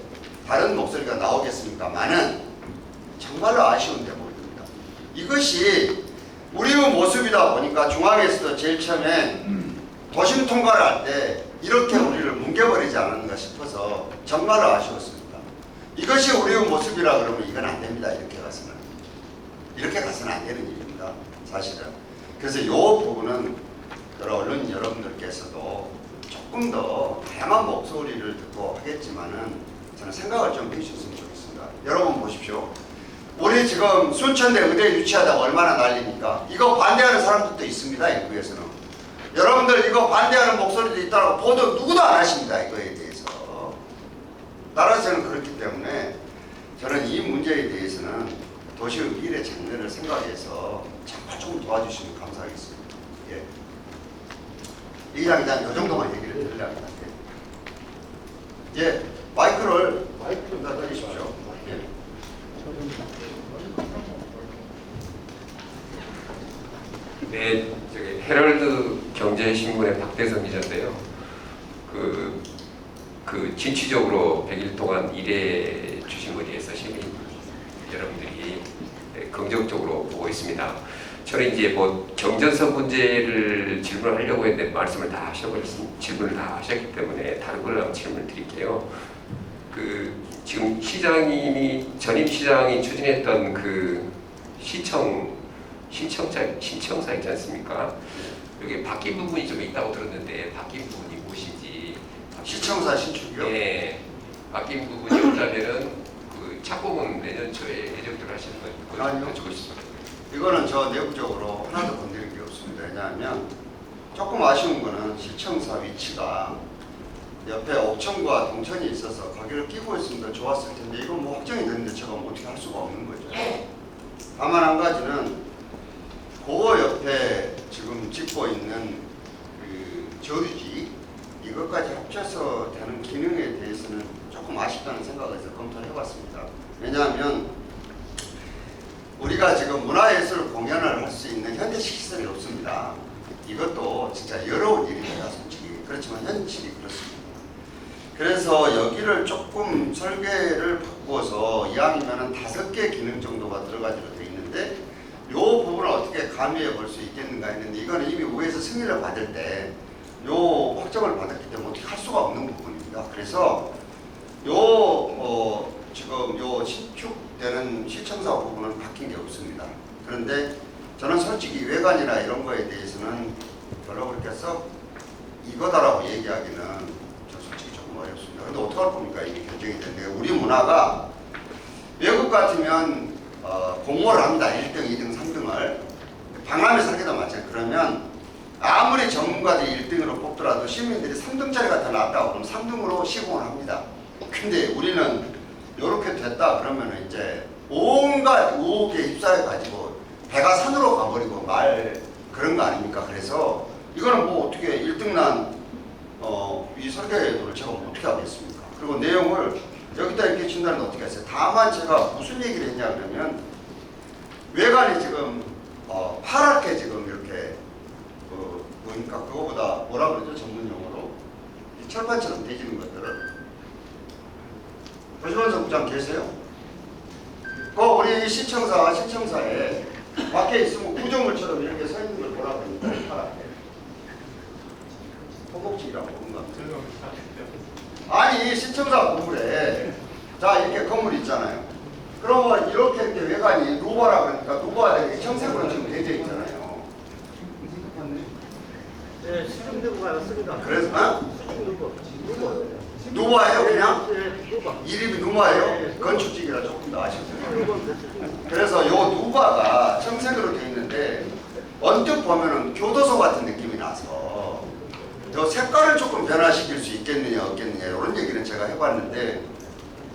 다른 목소리가 나오겠습니까만은 정말로 아쉬운데 모릅니다. 이것이 우리의 모습이다 보니까 중앙에서도 제일 처음에 도심 통과를 할 때 이렇게 우리를 뭉개버리지 않았는가 싶어서 정말로 아쉬웠습니다. 이것이 우리의 모습이라 그러면 이건 안 됩니다. 이렇게 가서는 안 되는 일입니다. 사실은. 그래서 이 부분은 여러 언론인 여러분들께서도 조금 더 다양한 목소리를 듣고 하겠지만은 저는 생각을 좀 해주셨으면 좋겠습니다. 여러분 보십시오. 우리 지금 순천대 의대 유치하다가 얼마나 난립니까? 이거 반대하는 사람들도 있습니다. 일부에서는. 여러분들 이거 반대하는 목소리도 있다고 보도 누구도 안 하십니다. 이거에 대해서. 따라서는 그렇기 때문에 저는 이 문제에 대해서는 도시의 미래 장래를 생각해서 정말 좀 도와주시면 감사하겠습니다. 예. 이 기자님 이 정도만 얘기를 드리려고 합니다. 예, 마이크를 좀 더 드리십시오. 예. 네, 저기 헤럴드 경제신문의 박대성 기자인데요. 그 진취적으로 100일 동안 일해 주신 것에 대해서 시민 여러분들이 긍정적으로 보고 있습니다. 저는 이제 뭐 경전선 문제를 질문하려고 했는데 말씀을 다 하셔버렸습니다. 질문을 다 하셨기 때문에 다른 걸로 한번 질문을 드릴게요. 지금 시장님이 전임 시장이 추진했던 그 신청사 있지 않습니까? 여기 바뀐 부분이 좀 있다고 들었는데 바뀐 부분이 무엇인지. 시청사 신축이요? 네, 바뀐 부분이 없다면은 그 착공은 내년 초에 예정대로 하시는 건 아니요. 여쭙고 싶습니다. 이거는 저 내부적으로 하나도 건드릴 게 없습니다. 왜냐하면 조금 아쉬운 거는 시청사 위치가 옆에 옥천과 동천이 있어서 거기를 끼고 있으면 더 좋았을 텐데 이건 뭐 확정이 됐는데 제가 뭐 어떻게 할 수가 없는 거죠. 다만 한 가지는 그 옆에 지금 짓고 있는 그 저류지 이것까지 합쳐서 되는 기능에 대해서는 조금 아쉽다는 생각에서 검토를 해봤습니다. 왜냐하면 우리가 지금 문화예술 공연을 할 수 있는 현대식 시설이 없습니다. 이것도 진짜 어려운 일입니다. 솔직히. 그렇지만 현실이 그렇습니다. 그래서 여기를 조금 설계를 바꾸어서 이왕이면 5개 기능 정도가 들어가기로 되어 있는데 이 부분을 어떻게 가미해 볼 수 있겠는가 했는데 이거는 이미 우회에서 승인을 받을 때 이 확정을 받았기 때문에 어떻게 할 수가 없는 부분입니다. 그래서 지금 신축되는 시청사 부분은 바뀐 게 없습니다. 그런데 저는 솔직히 외관이나 이런 거에 대해서는 별로 그렇게 썩 이거다라고 얘기하기는 저 솔직히 조금 어렵습니다. 근데 어떡할 겁니까? 이게 결정이 됐는데 우리 문화가 외국 같으면 공모를 합니다. 1등, 2등, 3등을. 박람회 설계도 마찬가지. 그러면 아무리 전문가들이 1등으로 뽑더라도 시민들이 3등짜리가 더 낫다고 그러면 3등으로 시공을 합니다. 근데 우리는 이렇게 됐다 그러면 이제 온갖 의혹에 휩싸여가지고 배가 산으로 가버리고 말 그런 거 아닙니까? 그래서 이거는 뭐 어떻게 1등 난 이 설계도를 제가 어떻게 하겠습니까? 그리고 내용을 여기다 이렇게 준다는 어떻게 했어요? 다만 제가 무슨 얘기를 했냐 그러면 외관이 지금 파랗게 지금 이렇게 보니까 그거보다 뭐라 그러죠 전문 용어로 이 철판처럼 되지는 것들을 조심원석 부장 계세요? 그 우리 신청사에 밖에 있으면 구조물처럼 이렇게 서 있는 걸 뭐라 그럽니까? 파랗게 토목질이라고 그런 것 같아요. 아니 신청사 건물에 자 이렇게 건물 있잖아요. 그러면 이렇게 외관이 누바라 그러니까 누바가 되게 청색으로 지금 되어 있잖아요. 네, 수중대구가 왔습니다. 그래서 수중대구. 누바예요 그냥? 네, 누바. 이름이 누바예요? 건축직이라 조금 더 아쉽습니다. 그래서 요 누바가 청색으로 되어 있는데 언뜻 보면은 교도소 같은 느낌이 나서 요 색깔을 조금 변화시킬 수 있겠느냐 없겠느냐 이런 얘기는 제가 해봤는데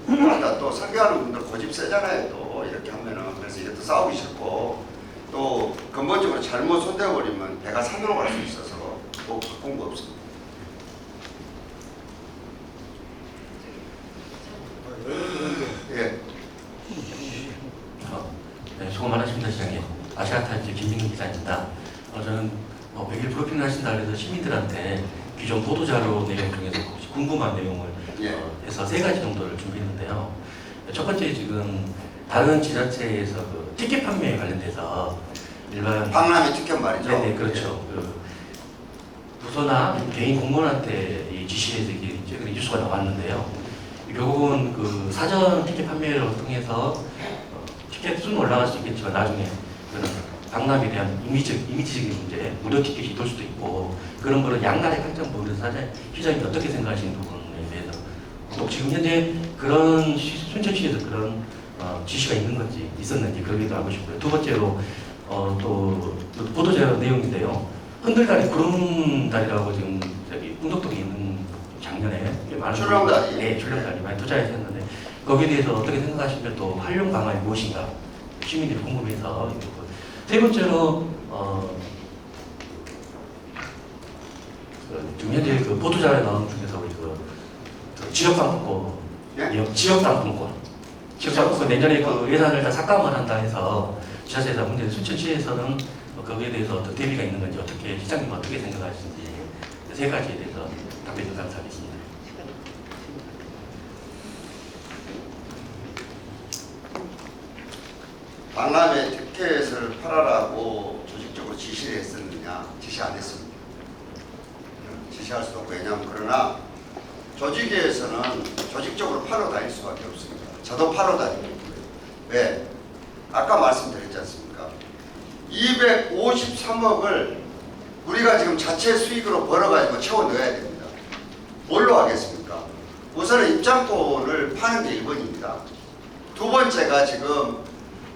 아까 또 설계하는 분들 고집 세잖아요. 또 이렇게 하면은 그래서 이것도 싸우기 싫고 또 근본적으로 잘못 손대버리면 배가 산으로 갈 수 있어서 또 바꾼 거 없습니다. 예. 네, 수고 많으십니다, 시장님. 아시아타임즈 김민기 기자입니다. 저는 100일 브리핑을 하신다 그래서 시민들한테 기존 보도자료 내용 중에서 혹시 궁금한 내용을 예. 해서 3가지 정도를 준비했는데요. 첫 번째 지금 다른 지자체에서 그 티켓 판매에 관련돼서 일반 박람회 티켓 말이죠. 네네 그렇죠. 그 부서나 개인 공무원한테 이 지시해서 이게 최근에 뉴스가 나왔는데요. 결국은 그 사전 티켓 판매를 통해서 티켓 수는 올라갈 수 있겠지만 나중에 그런 박람회에 대한 이미지적인 문제, 무료 티켓이 돌 수도 있고 그런 거를 양날의 칼점 보면서 사실 시장이 어떻게 생각하시는 부분에 대해서 또 지금 현재 그런 순천시에서 그런 지시가 있는 건지 있었는지 그러기도 하고 싶고요. 두 번째로 또 보도자료 내용인데요. 흔들다리 구름다리라고 지금 저기 풍덕동에 있는 작년에 많은 출렁다리. 네, 출렁다리 많이 투자해서 했는데 거기에 대해서 어떻게 생각하시면 또 활용 방안이 무엇인가 시민들이 궁금해서 세 번째로 지금 현재 그 보도자료에 나오는 중에서 우리 그 지역상품권, 예? 지역상품권 내년에 그 예산을 다 삭감을 한다 해서 지자체에서 문제 순천시에서는 거기에 대해서 어떤 대비가 있는 건지 어떻게 시장님 어떻게 생각하시는지 3가지에 대해서 답변 좀 감사하겠습니다. 박람회 티켓을 팔아라고 조직적으로 지시를 했었느냐? 지시 안 했습니다. 지시할 수도 없고 왜냐하면 그러나 조직위에서는 조직적으로 팔러 다닐 수밖에 없습니다. 저도 팔러 다니고 왜? 아까 말씀드렸지 않습니까? 253억을 우리가 지금 자체 수익으로 벌어가지고 채워 넣어야 됩니다. 뭘로 하겠습니까? 우선은 입장권을 파는 게 1번입니다. 두 번째가 지금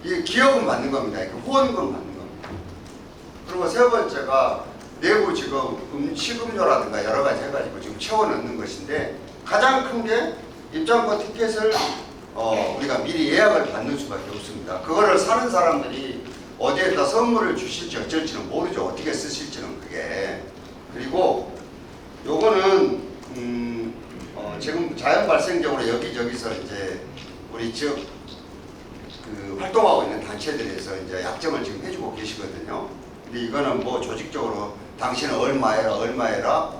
이 기업은 받는 겁니다. 후원금 받는 겁니다. 그리고 세 번째가 내부 지금 식음료라든가 여러 가지 해가지고 지금 채워 넣는 것인데 가장 큰 게 입장권 티켓을 우리가 미리 예약을 받는 수밖에 없습니다. 그거를 사는 사람들이 어디에다 선물을 주실지 어쩔지는 모르죠. 어떻게 쓰실지는 그게. 그리고 요거는 지금 자연 발생적으로 여기저기서 이제 우리 지역 그 활동하고 있는 단체들에서 이제 약정을 지금 해주고 계시거든요. 근데 이거는 뭐 조직적으로 당신은 얼마해라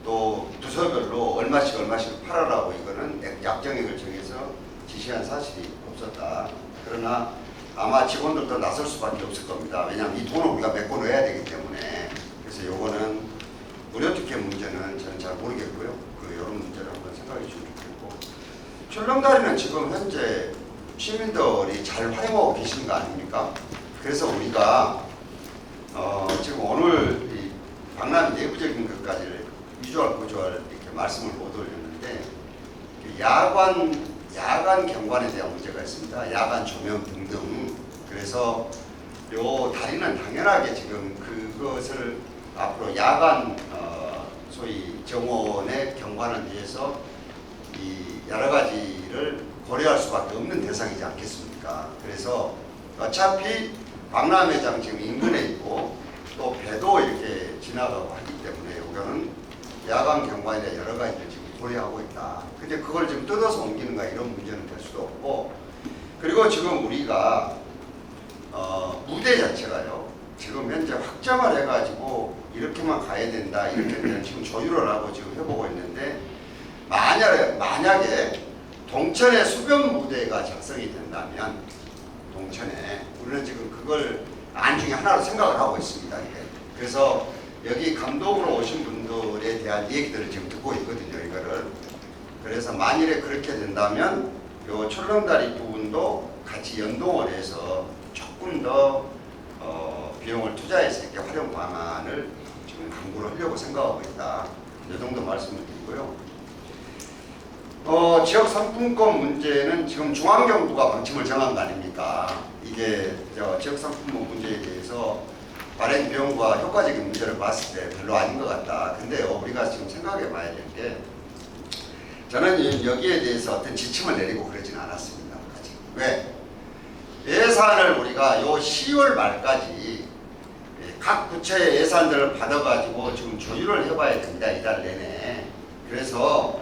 또 부서별로 얼마씩 팔아라고 이거는 약정액을 정해서 지시한 사실이 없었다. 그러나 아마 직원들도 나설 수밖에 없을 겁니다. 왜냐하면 이 돈을 우리가 메꿔 넣어야 되기 때문에. 그래서 요거는 무료티켓 문제는 저는 잘 모르겠고요. 이런 문제를 한번 생각해 주면 좋겠고, 출렁다리는 지금 현재 시민들이 잘 활용하고 계시는 거 아닙니까? 그래서 우리가 지금 오늘 이 박람회 내부적인 것까지를 위주얼 구조할 이렇게 말씀을 못 올렸는데 야간 경관에 대한 문제가 있습니다. 야간 조명 등등. 그래서 요 다리는 당연하게 지금 그것을 앞으로 야간 소위 정원의 경관을 위해서 이 여러 가지를 고려할 수밖에 없는 대상이지 않겠습니까? 그래서 어차피 박람회장 지금 인근에 있고 또 배도 이렇게 지나가고 하기 때문에 이거는 야간 경관이나 여러 가지를 지금 고려하고 있다. 근데 그걸 지금 뜯어서 옮기는가 이런 문제는 될 수도 없고, 그리고 지금 우리가 무대 자체가요 지금 현재 확정을 해가지고 이렇게만 가야 된다 이렇게 그냥 지금 조율을 하고 지금 해보고 있는데 만약에 동천의 수변 무대가 작성이 된다면 동천에 우리는 지금 그걸 안 중에 하나로 생각을 하고 있습니다. 이게. 그래서 여기 감독으로 오신 분들에 대한 얘기들을 지금 듣고 있거든요. 이거를. 그래서 만일에 그렇게 된다면 요 출렁다리 부분도 같이 연동을 해서 조금 더 비용을 투자해서 이렇게 활용 방안을 지금 강구를 하려고 생각하고 있다. 이 정도 말씀을 드리고요. 지역 상품권 문제는 지금 중앙정부가 방침을 정한 거 아닙니까? 이게 지역 상품권 문제에 대해서 발행 비용과 효과적인 문제를 봤을 때 별로 아닌 것 같다. 근데요, 우리가 지금 생각해 봐야 될 게 저는 여기에 대해서 어떤 지침을 내리고 그러지는 않았습니다. 왜? 예산을 우리가 요 10월 말까지 각 부처의 예산들을 받아가지고 지금 조율을 해봐야 됩니다. 이달 내내. 그래서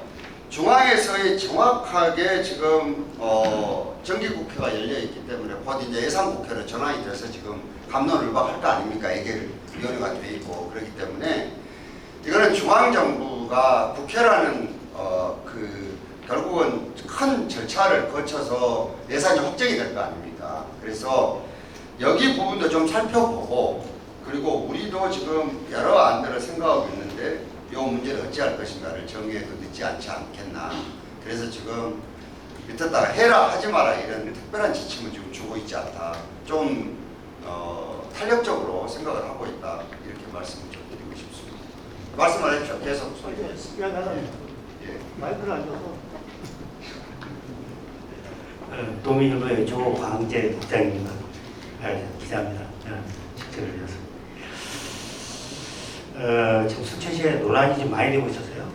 중앙에서의 정확하게 지금 정기국회가 열려있기 때문에 곧 이제 예산국회로 전환이 돼서 지금 갑론을박할 거 아닙니까? 예결위원회가 돼 있고 그렇기 때문에 이거는 중앙정부가 국회라는 결국은 큰 절차를 거쳐서 예산이 확정이 될 거 아닙니까? 그래서 여기 부분도 좀 살펴보고 그리고 우리도 지금 여러 안들을 생각하고 있는데 이 문제를 어찌할 것인가를 정리해도 늦지 않지 않겠나. 그래서 지금 밑에다가 해라 하지 마라 이런 특별한 지침을 지금 주고 있지 않다. 좀 탄력적으로 생각을 하고 있다. 이렇게 말씀을 좀 드리고 싶습니다. 말씀을 해주십시오. 계속 소리. 예. 마이크를 안 줘서. 도민일보의 조광재 국장입니다. 기자입니다. 직책을 해서. 지금 수천시에 논란이 좀 많이 되고 있어서요.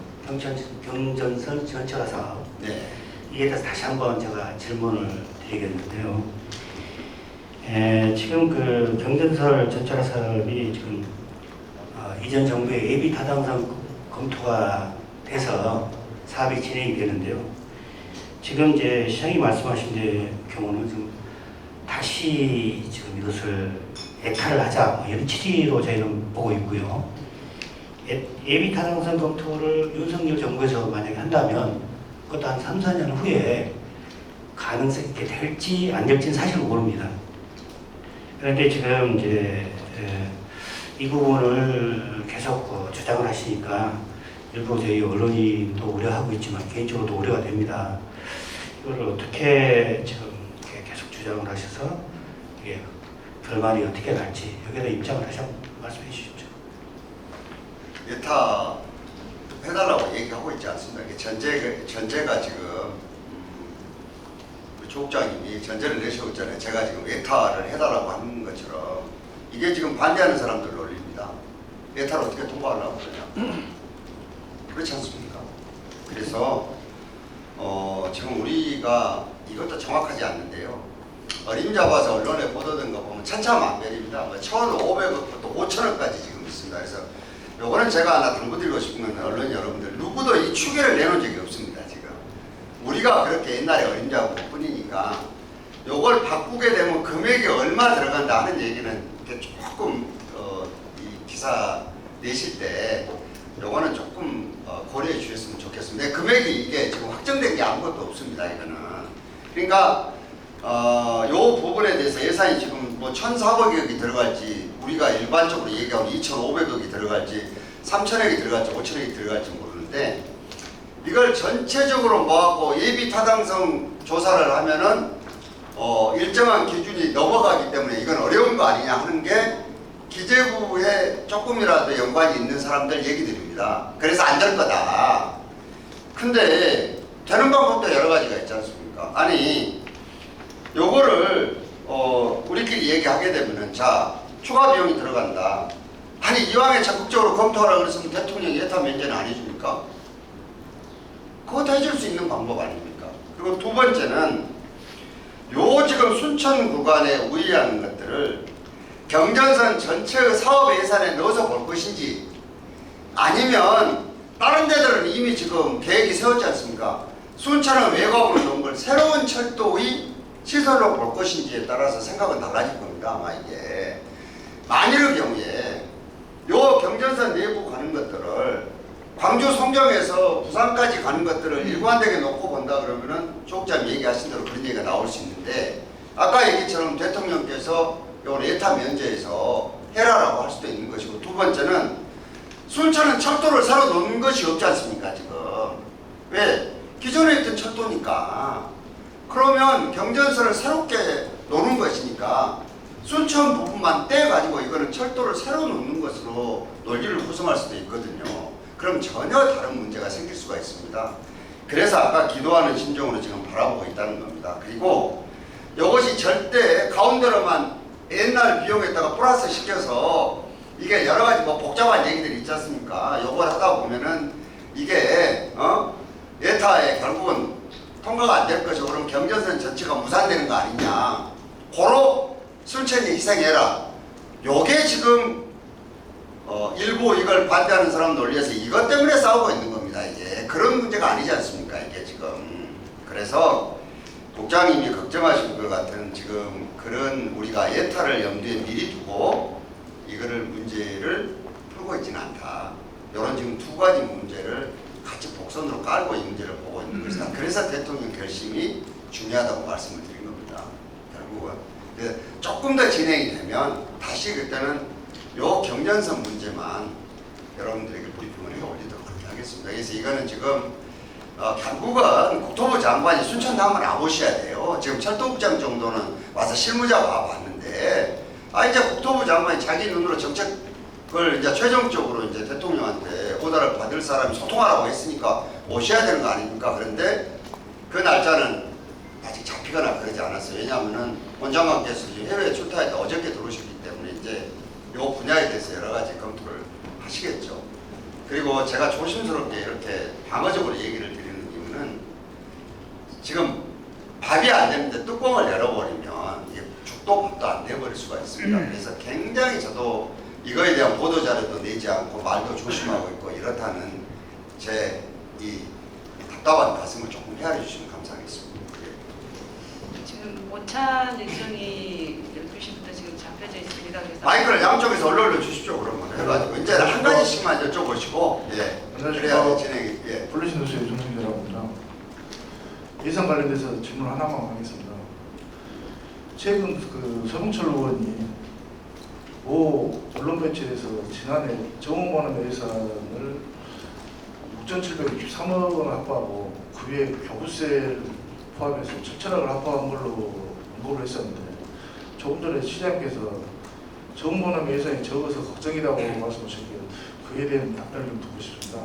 경전선 전철화 사업. 네. 이에 대해서 다시 한번 제가 질문을 드리겠는데요. 지금 그 경전선 전철화 사업이 지금 이전 정부의 예비 타당성 검토가 돼서 사업이 진행이 되는데요. 지금 이제 시장이 말씀하신 경우는 좀 다시 지금 이것을 애탈을 하자 이런 취지로 저희는 보고 있고요. 예비 타당성 검토를 윤석열 정부에서 만약에 한다면 그것도 한 3, 4년 후에 가능성 있게 될지 안 될지는 사실 모릅니다. 그런데 지금 이제 이 부분을 계속 주장을 하시니까 일부 저희 언론인도 우려하고 있지만 개인적으로도 우려가 됩니다. 이걸 어떻게 지금 계속 주장을 하셔서 이게 결말이 어떻게 날지 여기에 대해 입장을 다시 한번 말씀해 주십시오. 예타 해달라고 얘기하고 있지 않습니다. 이게 전제가 지금 조 국장님이 전제를 내시고 있잖아요. 제가 지금 예타를 해달라고 하는 것처럼 이게 지금 반대하는 사람들 논리입니다. 예타를 어떻게 통과하려고 그러냐. 그렇지 않습니까? 그래서 지금 우리가 이것도 정확하지 않는데요. 어림잡아서 언론에 보도된 거 보면 천차만별입니다. 1,500억부터 5,000억까지 지금 있습니다. 그래서 요거는 제가 하나 당부드리고 싶은 건 언론 여러분들 누구도 이 추계를 내놓은 적이 없습니다. 지금 우리가 그렇게 옛날에 어림잡은 것 뿐이니까 요걸 바꾸게 되면 금액이 얼마 들어간다 하는 얘기는 조금 이 기사 내실 때 요거는 조금 고려해 주셨으면 좋겠습니다. 금액이 이게 지금 확정된 게 아무것도 없습니다. 이거는 그러니까 요 부분에 대해서 예산이 지금 뭐 1,400억이 들어갈지 우리가 일반적으로 얘기하면 2,500억이 들어갈지 3,000억이 들어갈지 5,000억이 들어갈지 모르는데 이걸 전체적으로 모아갖고 예비 타당성 조사를 하면은 일정한 기준이 넘어가기 때문에 이건 어려운 거 아니냐 하는 게 기재부에 조금이라도 연관이 있는 사람들 얘기들입니다. 그래서 안 될 거다. 근데 되는 방법도 여러 가지가 있지 않습니까? 아니 요거를 우리끼리 얘기하게 되면은 자 추가 비용이 들어간다. 아니 이왕에 적극적으로 검토하라 그랬으면 대통령이 예타 면제는 안 해줍니까? 그것도 해줄 수 있는 방법 아닙니까? 그리고 두 번째는 요 지금 순천 구간에 우회하는 것들을 경전선 전체의 사업 예산에 넣어서 볼 것인지 아니면 다른 데들은 이미 지금 계획이 세웠지 않습니까? 순천은 외곽으로 놓은 걸 새로운 철도의 시설로 볼 것인지에 따라서 생각은 달라질 겁니다. 아마 이게 만일의 경우에 요 경전선 내부 가는 것들을 광주 송정에서 부산까지 가는 것들을 일관되게 놓고 본다 그러면은 조국장님 얘기하신 대로 그런 얘기가 나올 수 있는데, 아까 얘기처럼 대통령께서 요 예타 면제에서 해라라고 할 수도 있는 것이고, 두 번째는 순천은 철도를 새로 놓는 것이 없지 않습니까 지금. 왜? 기존에 있던 철도니까. 그러면 경전선을 새롭게 놓는 것이니까 순천 부분만 떼가지고 이거는 철도를 새로 놓는 것으로 논리를 구성할 수도 있거든요. 그럼 전혀 다른 문제가 생길 수가 있습니다. 그래서 아까 기도하는 심정으로 지금 바라보고 있다는 겁니다. 그리고 이것이 절대 가운데로만 옛날 비용에다가 플러스 시켜서 이게 여러 가지 뭐 복잡한 얘기들이 있지 않습니까? 요걸 하다 보면은 이게 예타에 결국은 통과가 안 될 것이고, 그럼 경전선 전체가 무산되는 거 아니냐. 고로 순천이 희생해라. 요게 지금 일부 이걸 반대하는 사람 논리에서 이것 때문에 싸우고 있는 겁니다. 이게 그런 문제가 아니지 않습니까? 이게 지금. 그래서 국장님이 걱정하신 것 같은 지금 그런 우리가 예타를 염두에 미리 두고 이거를 문제를 풀고 있지는 않다. 이런 지금 두 가지 문제를 같이 복선으로 깔고 이 문제를 보고 있는 것이다. 그래서 대통령 결심이 중요하다고 말씀을 드린 겁니다. 결국은. 조금 더 진행이 되면 다시 그때는 요 경전선 문제만 여러분들에게 브리핑을 해 올리도록 그렇게 하겠습니다. 그래서 이거는 지금 결국은 국토부 장관이 순천도 한번 와보셔야 돼요. 지금 철도국장 정도는 와서 실무자 와봤는데, 이제 국토부 장관이 자기 눈으로 정책을 이제 최종적으로 이제 대통령한테 오다를 받을 사람이 소통하라고 했으니까 오셔야 되는 거 아닙니까? 그런데 그 날짜는 아직 잡히거나 그러지 않았어요. 왜냐하면은 원장관께서 해외에 출타했다 어저께 들어오셨기 때문에 이제 요 분야에 대해서 여러 가지 검토를 하시겠죠. 그리고 제가 조심스럽게 이렇게 방어적으로 얘기를 드리는 이유는 지금 밥이 안 되는데 뚜껑을 열어버리면 이게 죽도 밥도 안 돼버릴 수가 있습니다. 그래서 굉장히 저도 이거에 대한 보도자료도 내지 않고 말도 조심하고 있고 이렇다는 제 이 답답한 가슴을 조금 헤아려 주시면 감사하겠습니다. 지금 오찬 일정이 12시부터 지금 잡혀져 있습니다. 그래서 마이크를 양쪽에서 얼른 주십시오. 그러면 해가지고 이제 한 가지씩만 여쭤보시고, 예, 그래야 진행이. 예. 불러주신 도시의 윤성준이라고 합니다. 예산 관련돼서 질문 하나만 하겠습니다. 최근 그 서동철 의원이 모 언론 매체에서 지난해 정원관원 예산을 6,763억 원을 확보하고 그 위에 교부세를 포함해서 7천억을 확보한 걸로 언급을 했었는데, 조금 전에 시장님께서 정원관원 예산이 적어서 걱정이라고 말씀하셨기에 그에 대한 답변을 좀 듣고 싶습니다.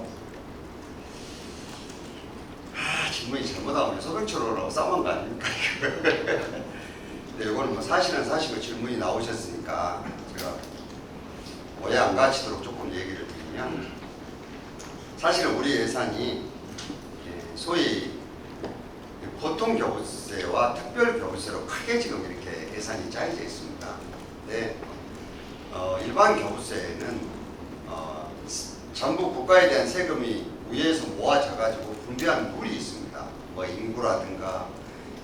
질문이 잘못하면 소백초로라고 싸운 거 아닙니까? 근데 이거는 뭐 사실은 사실로 질문이 나오셨으니까 제가 오해 안 가치도록 조금 얘기를 드리면, 사실은 우리 예산이 소위 보통 교부세와 특별 교부세로 크게 지금 이렇게 예산이 짜여져 있습니다. 근데 일반 교부세는 전부 국가에 대한 세금이 위에서 모아져가지고 분배하는 룰이 있습니다. 뭐 인구라든가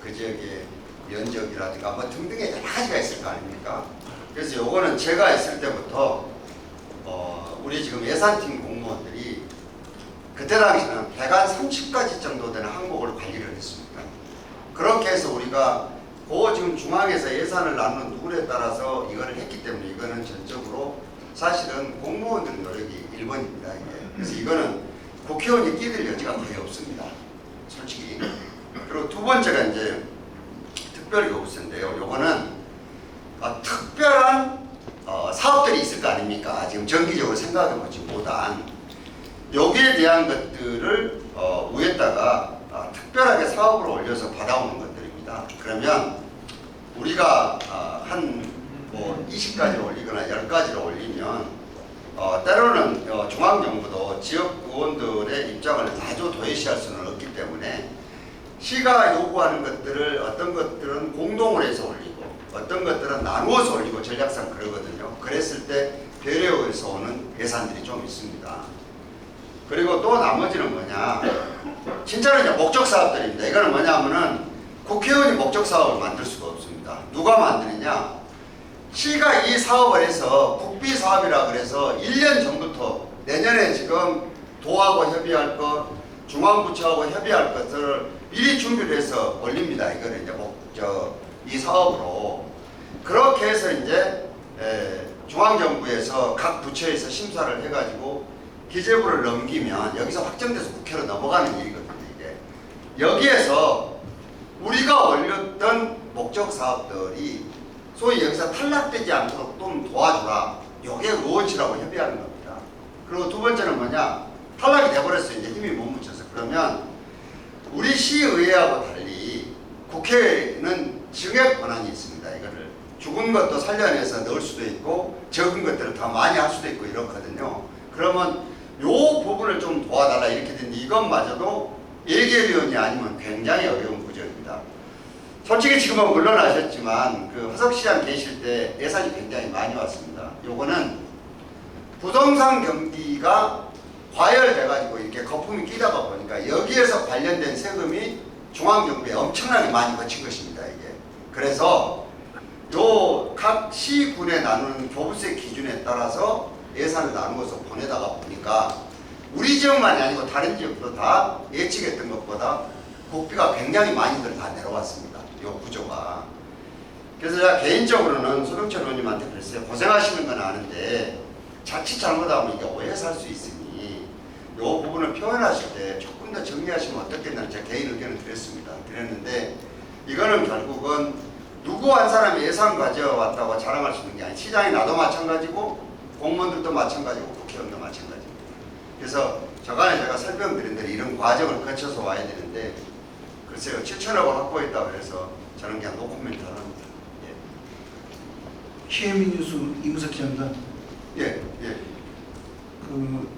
그 지역의 면적이라든가 뭐 등등의 여러 가지가 있을 거 아닙니까? 그래서 요거는 제가 있을 때부터 우리 지금 예산팀 공무원들이 그때 당시는 130가지 정도 되는 항목을 관리를 했습니다. 그렇게 해서 우리가 그 지금 중앙에서 예산을 나누는 룰에 따라서 이거를 했기 때문에 이거는 전적으로 사실은 공무원들 노력이 1번입니다. 이게. 그래서 이거는 국회의원이 끼들 여지가 거의 없습니다. 솔직히. 그리고 두 번째가 이제 특별교부세인데요. 요거는 특별한 사업들이 있을 거 아닙니까? 지금 정기적으로 생각해보지 못한 여기에 대한 것들을 위에다가 특별하게 사업으로 올려서 받아오는 것들입니다. 그러면 우리가 한 뭐 20가지를 올리거나 10가지를 올리면 때로는 중앙정부도 지역 의원들의 입장을 아주 도외시할 수는 없기 때문에 시가 요구하는 것들을 어떤 것들은 공동으로 해서 올리고 어떤 것들은 나누어서 올리고 전략상 그러거든요. 그랬을 때 배려에서 오는 예산들이 좀 있습니다. 그리고 또 나머지는 뭐냐, 진짜로 이제 목적 사업들입니다. 이거는 뭐냐 하면은 국회의원이 목적 사업을 만들 수가 없습니다. 누가 만드느냐, 시가 이 사업을 해서 국비 사업이라 그래서 1년 전부터 내년에 지금 도하고 협의할 것, 중앙부처하고 협의할 것을 미리 준비를 해서 올립니다. 이거는 이제 이 사업으로 그렇게 해서 이제 중앙정부에서 각 부처에서 심사를 해가지고 기재부를 넘기면 여기서 확정돼서 국회로 넘어가는 일이거든요. 이게 여기에서 우리가 올렸던 목적 사업들이 소위 여기서 탈락되지 않도록 좀 도와주라. 요게 의원실하고 협의하는 겁니다. 그리고 두 번째는 뭐냐? 탈락이 돼버렸어요. 이제 힘이 못 묻혀서. 그러면 우리 시의회하고 달리 국회는 증액 권한이 있습니다. 이거를 죽은 것도 살려내서 넣을 수도 있고 적은 것들은 더 많이 할 수도 있고 이렇거든요. 그러면 요 부분을 좀 도와달라 이렇게 되는데 이것마저도 예결위원이 아니면 굉장히 어려운 구조입니다. 솔직히 지금은 물러나셨지만 그 화석시장 계실 때 예산이 굉장히 많이 왔습니다. 요거는 부동산 경기가 과열돼가지고 이렇게 거품이 끼다가 보니까 여기에서 관련된 세금이 중앙정부에 엄청나게 많이 거친 것입니다. 이게 그래서 요 각 시군에 나누는 교부세 기준에 따라서 예산을 나누어서 보내다가 보니까 우리 지역만이 아니고 다른 지역도 다 예측했던 것보다 국비가 굉장히 많이들 다 내려왔습니다. 요 구조가. 그래서 제가 개인적으로는 소병철 의원님한테 그랬어요. 고생하시는 건 아는데 자칫 잘못하면 이게 오해 살 수 있으니 요 부분을 표현하실 때 조금 더 정리하시면 어떻겠나 제 개인 의견을 드렸습니다. 드렸는데 이거는 결국은 누구 한 사람이 예산 가져왔다고 자랑할 수 있는 게 아니에요. 시장이 나도 마찬가지고 공무원들도 마찬가지고 국회의원도 마찬가지입니다. 그래서 저간에 제가 설명드린 대로 이런 과정을 거쳐서 와야 되는데 글쎄요 7천억을 확보했다고 해서 저는 그냥 노코멘트 하랍니다. 시혜민 뉴스 이무석 기자입니다. 예. 그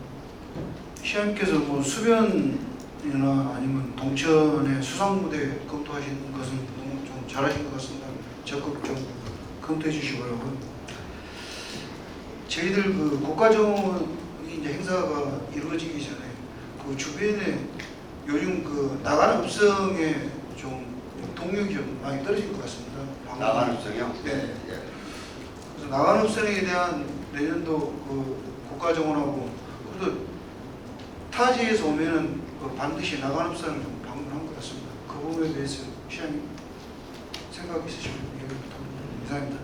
시장님께서 뭐 수변이나 아니면 동천의 수상무대 검토하시는 것은 너무 좀 잘하신 것 같습니다. 적극 좀 검토해 주시고요. 저희들 그 국가정원이 이제 행사가 이루어지기 전에 그 주변에 요즘 그 나가는 읍성에 좀 동력이 좀 많이 떨어질 것 같습니다. 나가는 읍성이요? 네. 그래서 나가는 읍성에 대한 내년도 그 국가정원하고 그래도 타지에서 오면은 그 반드시 나가는 읍성을 좀 방문한 것 같습니다. 그 부분에 대해서 시장님 생각 있으시면 얘기 부탁드립니다. 이상입니다.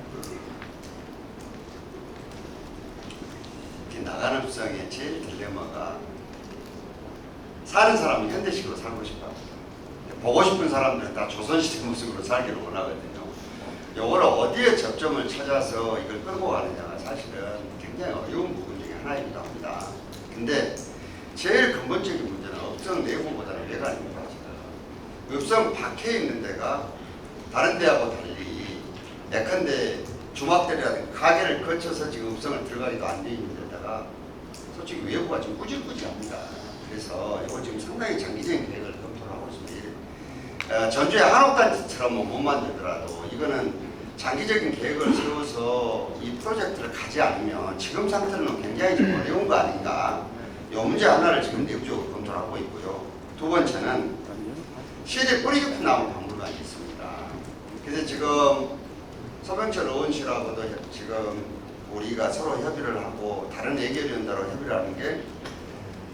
나가는 읍성의 제일 딜레마가 사는 사람은 현대식으로 살고 싶어 합니다. 보고 싶은 사람들은 다 조선시대 모습으로 살기를 원하거든요. 요걸 어디에 접점을 찾아서 이걸 끌고 가느냐가 사실은 굉장히 어려운 부분 중에 하나이기도 합니다. 근데 제일 근본적인 문제는 읍성 내부보다는 외관입니다. 읍성 밖에 있는 데가 다른 데하고 달리 예컨대 주막들이라든가 가게를 거쳐서 지금 읍성을 들어가기도 안 돼 있는 데다가 솔직히 외부가 좀 꾸질꾸질합니다. 그래서 이거 지금 상당히 장기적인 계획을 검토를 하고 있습니다. 전주의 한옥단지처럼 못 만들더라도 이거는 장기적인 계획을 세워서 이 프로젝트를 가지 않으면 지금 상태는 굉장히 좀 어려운 거 아닌가. 이 문제 하나를 지금 내부적으로 검토를 하고 있고요. 두 번째는 시내 뿌리 깊은 나무 박물관이 있습니다. 그래서 지금 서병철 의원실하고도 지금 우리가 서로 협의를 하고 다른 예결위원들하고 협의를 하는 게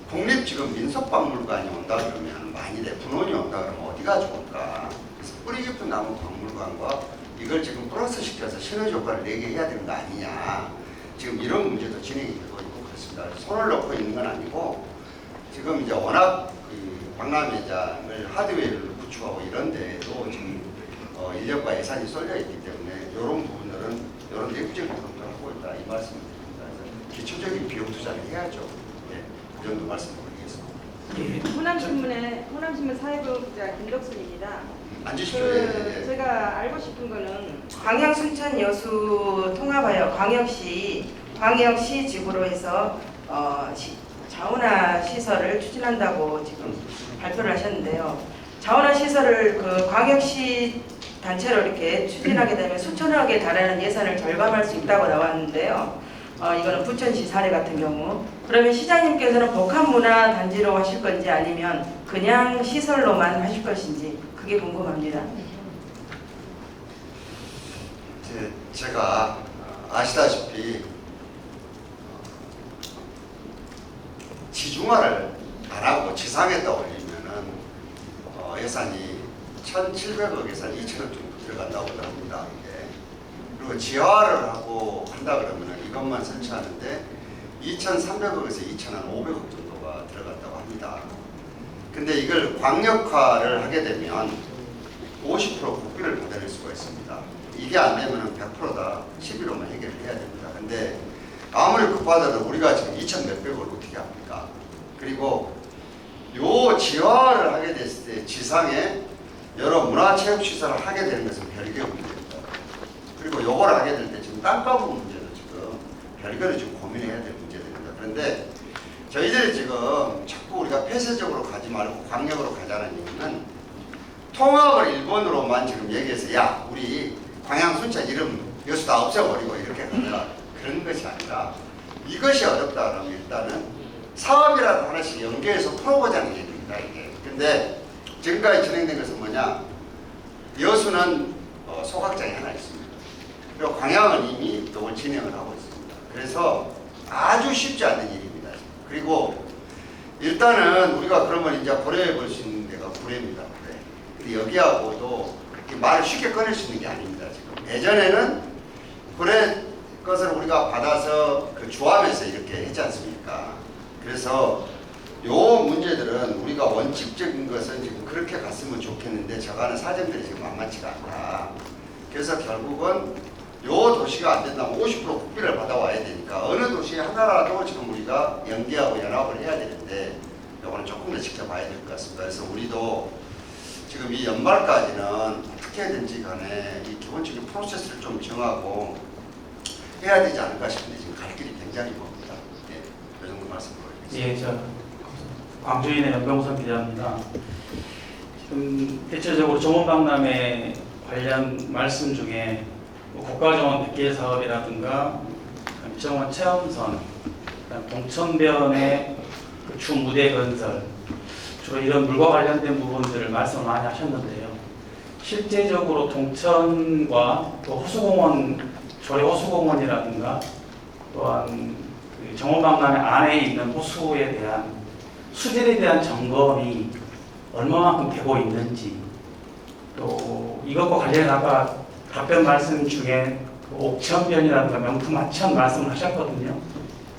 국립 지금 민속박물관이 온다 그러면 만일에 분원이 온다 그러면 어디가 좋을까? 그래서 뿌리 깊은 나무 박물관과 이걸 지금 플러스 시켜서 시너지 효과를 내게 해야 되는 거 아니냐. 지금 이런 문제도 진행이 되고 있고 그렇습니다. 손을 놓고 있는 건 아니고 지금 이제 워낙 그 박람회장을 하드웨어를 구축하고 이런 데에도 지금 인력과 예산이 쏠려 있기 때문에 이런 부분들은 이런 내부적인 검토를 하고 있다 이 말씀을 드립니다. 그래서 기초적인 비용 투자를 해야죠. 그 정도 말씀드리겠습니다. 호남신문 사회부 기자 김덕순입니다. 앉으십시오. 제가 알고 싶은 거는 광역 순천 여수 통합하여 광역시 지구로 해서 자원화 시설을 추진한다고 지금 발표를 하셨는데요. 자원화 시설을 그 광역시 단체로 이렇게 추진하게 되면 수천억에 달하는 예산을 절감할 수 있다고 나왔는데요. 이거는 부천시 사례 같은 경우. 그러면 시장님께서는 복합문화단지로 하실 건지 아니면 그냥 시설로만 하실 것인지 그게 궁금합니다. 제가 아시다시피 지중화를 안 하고 지상에다 올리면은 예산이 1,700억 예산 2천억 정도 들어간다고 합니다. 이게. 그리고 지하를 하고 한다 그러면은 이것만 설치하는데 2,300억에서 2,500억 정도가 들어간다고 합니다. 근데 이걸 광역화를 하게 되면 50% 국비를 받아낼 수가 있습니다. 이게 안 되면은 100%다 11호만 해결을 해야 됩니다. 근데 아무리 급하더라도 우리가 지금 2천 몇백억을 어떻게 합니까? 그리고 요 지하를 하게 됐을 때 지상에 여러 문화체육시설을 하게 되는 것은 별개의 문제입니다. 그리고 요걸 하게 될 때 지금 땅값 문제도 지금 별개로 지금 고민해야 될 문제들입니다. 그런데 저희들이 지금 자꾸 우리가 폐쇄적으로 가지 말고 광역으로 가자는 이유는 통합을 일본으로만 지금 얘기해서 야 우리 광양 순천 이름 여수 다 없애버리고 이렇게 가자 그런 것이 아니라 이것이 어렵다 그러면 일단은 사업이라도 하나씩 연계해서 풀어보자는 얘기입니다. 이게. 근데 지금까지 진행된 것은 뭐냐? 여수는 소각장이 하나 있습니다. 그리고 광양은 이미 이걸 진행을 하고 있습니다. 그래서 아주 쉽지 않은 일입니다. 그리고 일단은 우리가 그러면 이제 고려해 볼 수 있는 데가 구례입니다. 구례. 근데 여기하고도 그렇게 말을 쉽게 꺼낼 수 있는 게 아닙니다. 지금 예전에는 구례 것을 우리가 받아서 그 조합해서 이렇게 했지 않습니까? 그래서 요 문제들은 우리가 원칙적인 것은 지금 그렇게 갔으면 좋겠는데 저가는 사정들이 지금 만만치가 않다. 그래서 결국은 요 도시가 안 된다면 50% 국비를 받아와야 되니까 어느 도시 하나라도 지금 우리가 연계하고 연합을 해야 되는데 요거는 조금 더 지켜봐야 될 것 같습니다. 그래서 우리도 지금 이 연말까지는 어떻게든지 간에 이 기본적인 프로세스를 좀 정하고 해야 되지 않을까 싶은데 지금 갈 길이 굉장히 멉니다. 네, 그 정도 말씀드리겠습니다. 예, 저 광주인의 연병선 기자입니다. 지금 대체적으로 정원박람회 관련 말씀 중에 국가정원 100개 사업이라든가 정원 체험선, 동천변의 그 주무대 건설, 주로 이런 물과 관련된 부분들을 말씀을 많이 하셨는데요. 실제적으로 동천과 또 호수공원, 조례호수공원이라든가 또한 그 정원박람회 안에 있는 호수에 대한 수질에 대한 점검이 얼마만큼 되고 있는지, 또 이것과 관련해 아까 답변 말씀 중에 그 옥천변이라든가 명품 하천 말씀을 하셨거든요.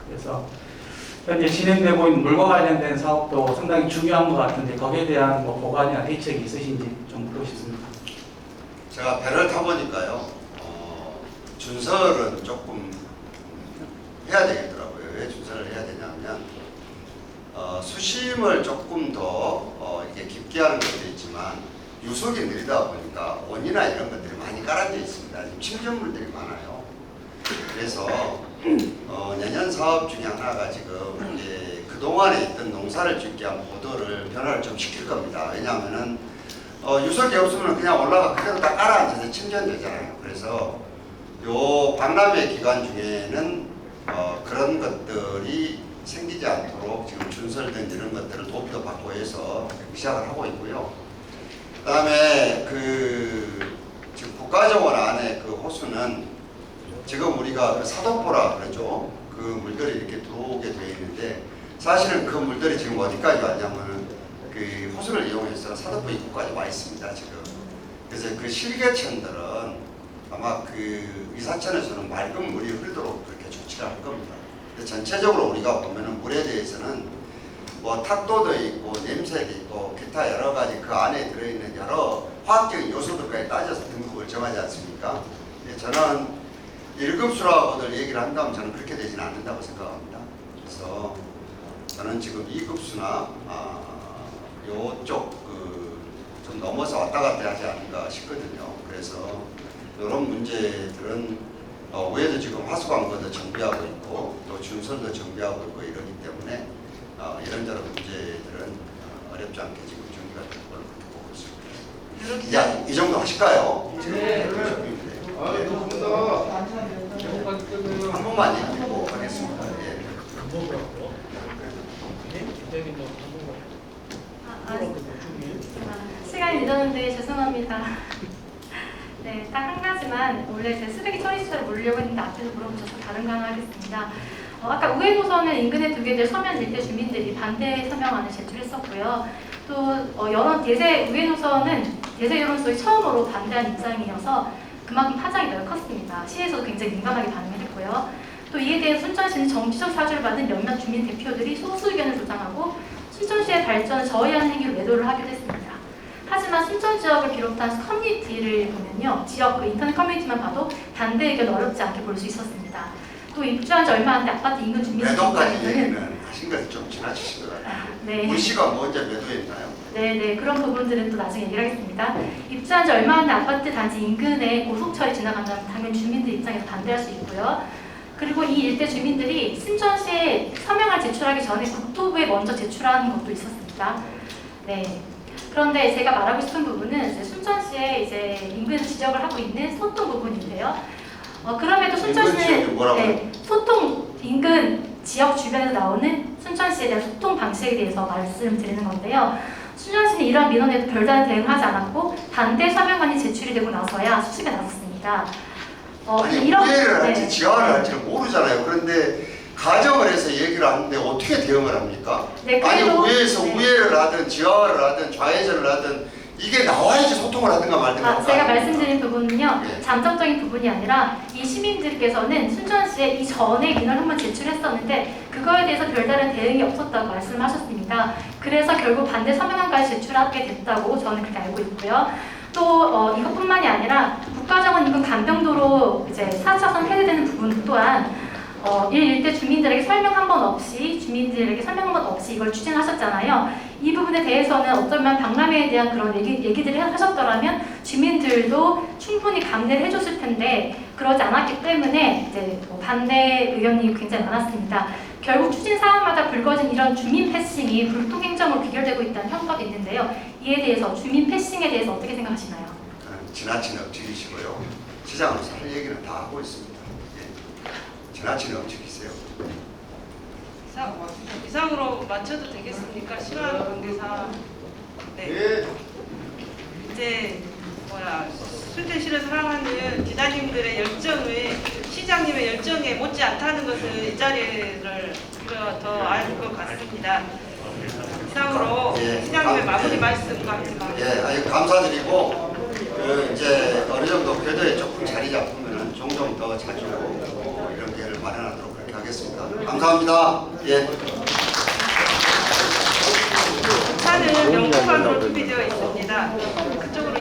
그래서 현재 진행되고 있는 물과 관련된 사업도 상당히 중요한 것 같은데 거기에 대한 뭐 보관이나 대책이 있으신지 좀 묻고 싶습니다. 제가 배를 타보니까요. 준설은 조금 해야 되겠더라고요. 왜 준설을 해야 되냐면 수심을 조금 더 이렇게 깊게 하는 것도 있지만 유속이 느리다 보니까 원이나 이런 것들이 많이 깔아져 있습니다. 지금 침전물들이 많아요. 그래서 내년 사업 중에 하나가 지금 이제 그동안에 있던 농사를 짓게 한 보도를 변화를 좀 시킬 겁니다. 왜냐하면은 유속이 없으면 그냥 올라가 그대로 다 깔아앉아서 침전되잖아요. 그래서 요 박람회 기간 중에는 그런 것들이 생기지 않도록 지금 준설 등 이런 것들을 도피도 받고 해서 시작을 하고 있고요. 그 다음에 지금 국가정원 안에 그 호수는 지금 우리가 그 사독보라 그러죠. 그 물들이 이렇게 들어오게 되어 있는데 사실은 그 물들이 지금 어디까지 왔냐면 그 호수를 이용해서 사독보 입구까지 와 있습니다. 지금. 그래서 그 실개천들은 아마 그 이사천에서는 맑은 물이 흐르도록 그렇게 조치를 할 겁니다. 근데 전체적으로 우리가 보면은 물에 대해서는 뭐 탁도도 있고 냄새도 있고 기타 여러 가지 그 안에 들어있는 여러 화학적인 요소들까지 따져서 등급을 정하지 않습니까? 근데 저는 1급수라고들 얘기를 한다면 저는 그렇게 되지는 않는다고 생각합니다. 그래서 저는 지금 2급수나 요쪽 좀 넘어서 왔다 갔다 하지 않을까 싶거든요. 그래서 이런 문제들은 위에도 지금 하수광고도 정비하고 있고 또 준설도 정비하고 있고 이러기 때문에 이런저런 문제들은 어렵지 않게 지금 정비가 될 걸로 보고 있습니다. 야, 이 정도 하실까요? 네. 한 번만 얘기하고 하겠습니다. 예. 시간이 늦었는데 죄송합니다. 네, 딱 한 가지만 원래 제 쓰레기 처리 시설을 물으려고 했는데 앞에서 물어보셔서 다른 거 하나 하겠습니다. 아까 우회 노선은 인근의 두 개들 서면 일대 주민들이 반대 서명안을 제출했었고요. 또 여론 대세 우회 노선은 대세 여론조사에 처음으로 반대한 입장이어서 그만큼 파장이 매우 컸습니다. 시에서도 굉장히 민감하게 반응을 했고요. 또 이에 대해 순천시는 정치적 사주를 받은 몇몇 주민 대표들이 소수 의견을 주장하고 순천시의 발전을 저해하는 행위로 매도를 하기도 했습니다. 하지만 순천 지역을 비롯한 커뮤니티를 보면요, 지역 그 인터넷 커뮤니티만 봐도 반대 의견 어렵지 않게 볼 수 있었습니다. 또 입주한 지 얼마 안 된 아파트 인근 주민들 매도까지 얘기는 하신 것이 좀 지나치신 것 같아요. 네. 물씨가 먼저 매도했나요? 네네, 그런 부분들은 또 나중에 얘기를 하겠습니다. 입주한 지 얼마 안 된 아파트 단지 인근에 고속철이 지나간다면 당연히 주민들 입장에서 반대할 수 있고요. 그리고 이 일대 주민들이 순천시에 서명을 제출하기 전에 국토부에 먼저 제출하는 것도 있었습니다. 네. 그런데 제가 말하고 싶은 부분은 이제 순천시에 이제 인근 지적을 하고 있는 소통 부분인데요. 그럼에도 순천시는 소통 인근 지역 주변에서 나오는 순천시에 대한 소통 방식에 대해서 말씀드리는 건데요. 순천시는 이러한 민원에도 별다른 대응하지 않았고 반대 서명안이 제출이 되고 나서야 수습에 나섰습니다. 아니 우회를 할지 지하를 할지를 모르잖아요. 그런데 가정을 해서 얘기를 하는데 어떻게 대응을 합니까? 네, 아니 우회에서 네. 우회를 하든 지하를 하든 좌회전을 하든 이게 나와야지 소통을 하든가 말든가. 제가 말씀드린 부분은요, 잠정적인 부분이 아니라 이 시민들께서는 순천시에 이전에 민원을 한번 제출했었는데 그거에 대해서 별다른 대응이 없었다고 말씀하셨습니다. 그래서 결국 반대 서명안까지 제출하게 됐다고 저는 그렇게 알고 있고요. 또 이것뿐만이 아니라 국가정원 인근 간병도로 이제 4차선 해제되는 부분 또한 일대 주민들에게 설명 한 번 없이 이걸 추진하셨잖아요. 이 부분에 대해서는 어쩌면 박람회에 대한 그런 얘기들을 하셨더라면 주민들도 충분히 감내를 해줬을 텐데 그러지 않았기 때문에 이제 반대 의견이 굉장히 많았습니다. 결국 추진 사항마다 불거진 이런 주민 패싱이 불통 행정으로 귀결되고 있다는 평가도 있는데요. 이에 대해서 주민 패싱에 대해서 어떻게 생각하시나요? 지나친 억측이시고요. 시장으로서 할 얘기는 다 하고 있습니다. 지나친 억측이세요. 이상으로 맞춰도 되겠습니까? 시간 관계상. 네. 이제 순천시를 사랑하는 기자님들의 열정을 시장님의 열정에 못지 않다는 것을 이 자리를 더 알 것 같습니다. 이상으로 시장님의 마무리 말씀 감사합니다. 아주 감사드리고 이제 어느 정도 궤도에 조금 자리 잡으면 종종 더 자주 이런 기회를 마련하도록 그렇게 하겠습니다. 감사합니다. 예.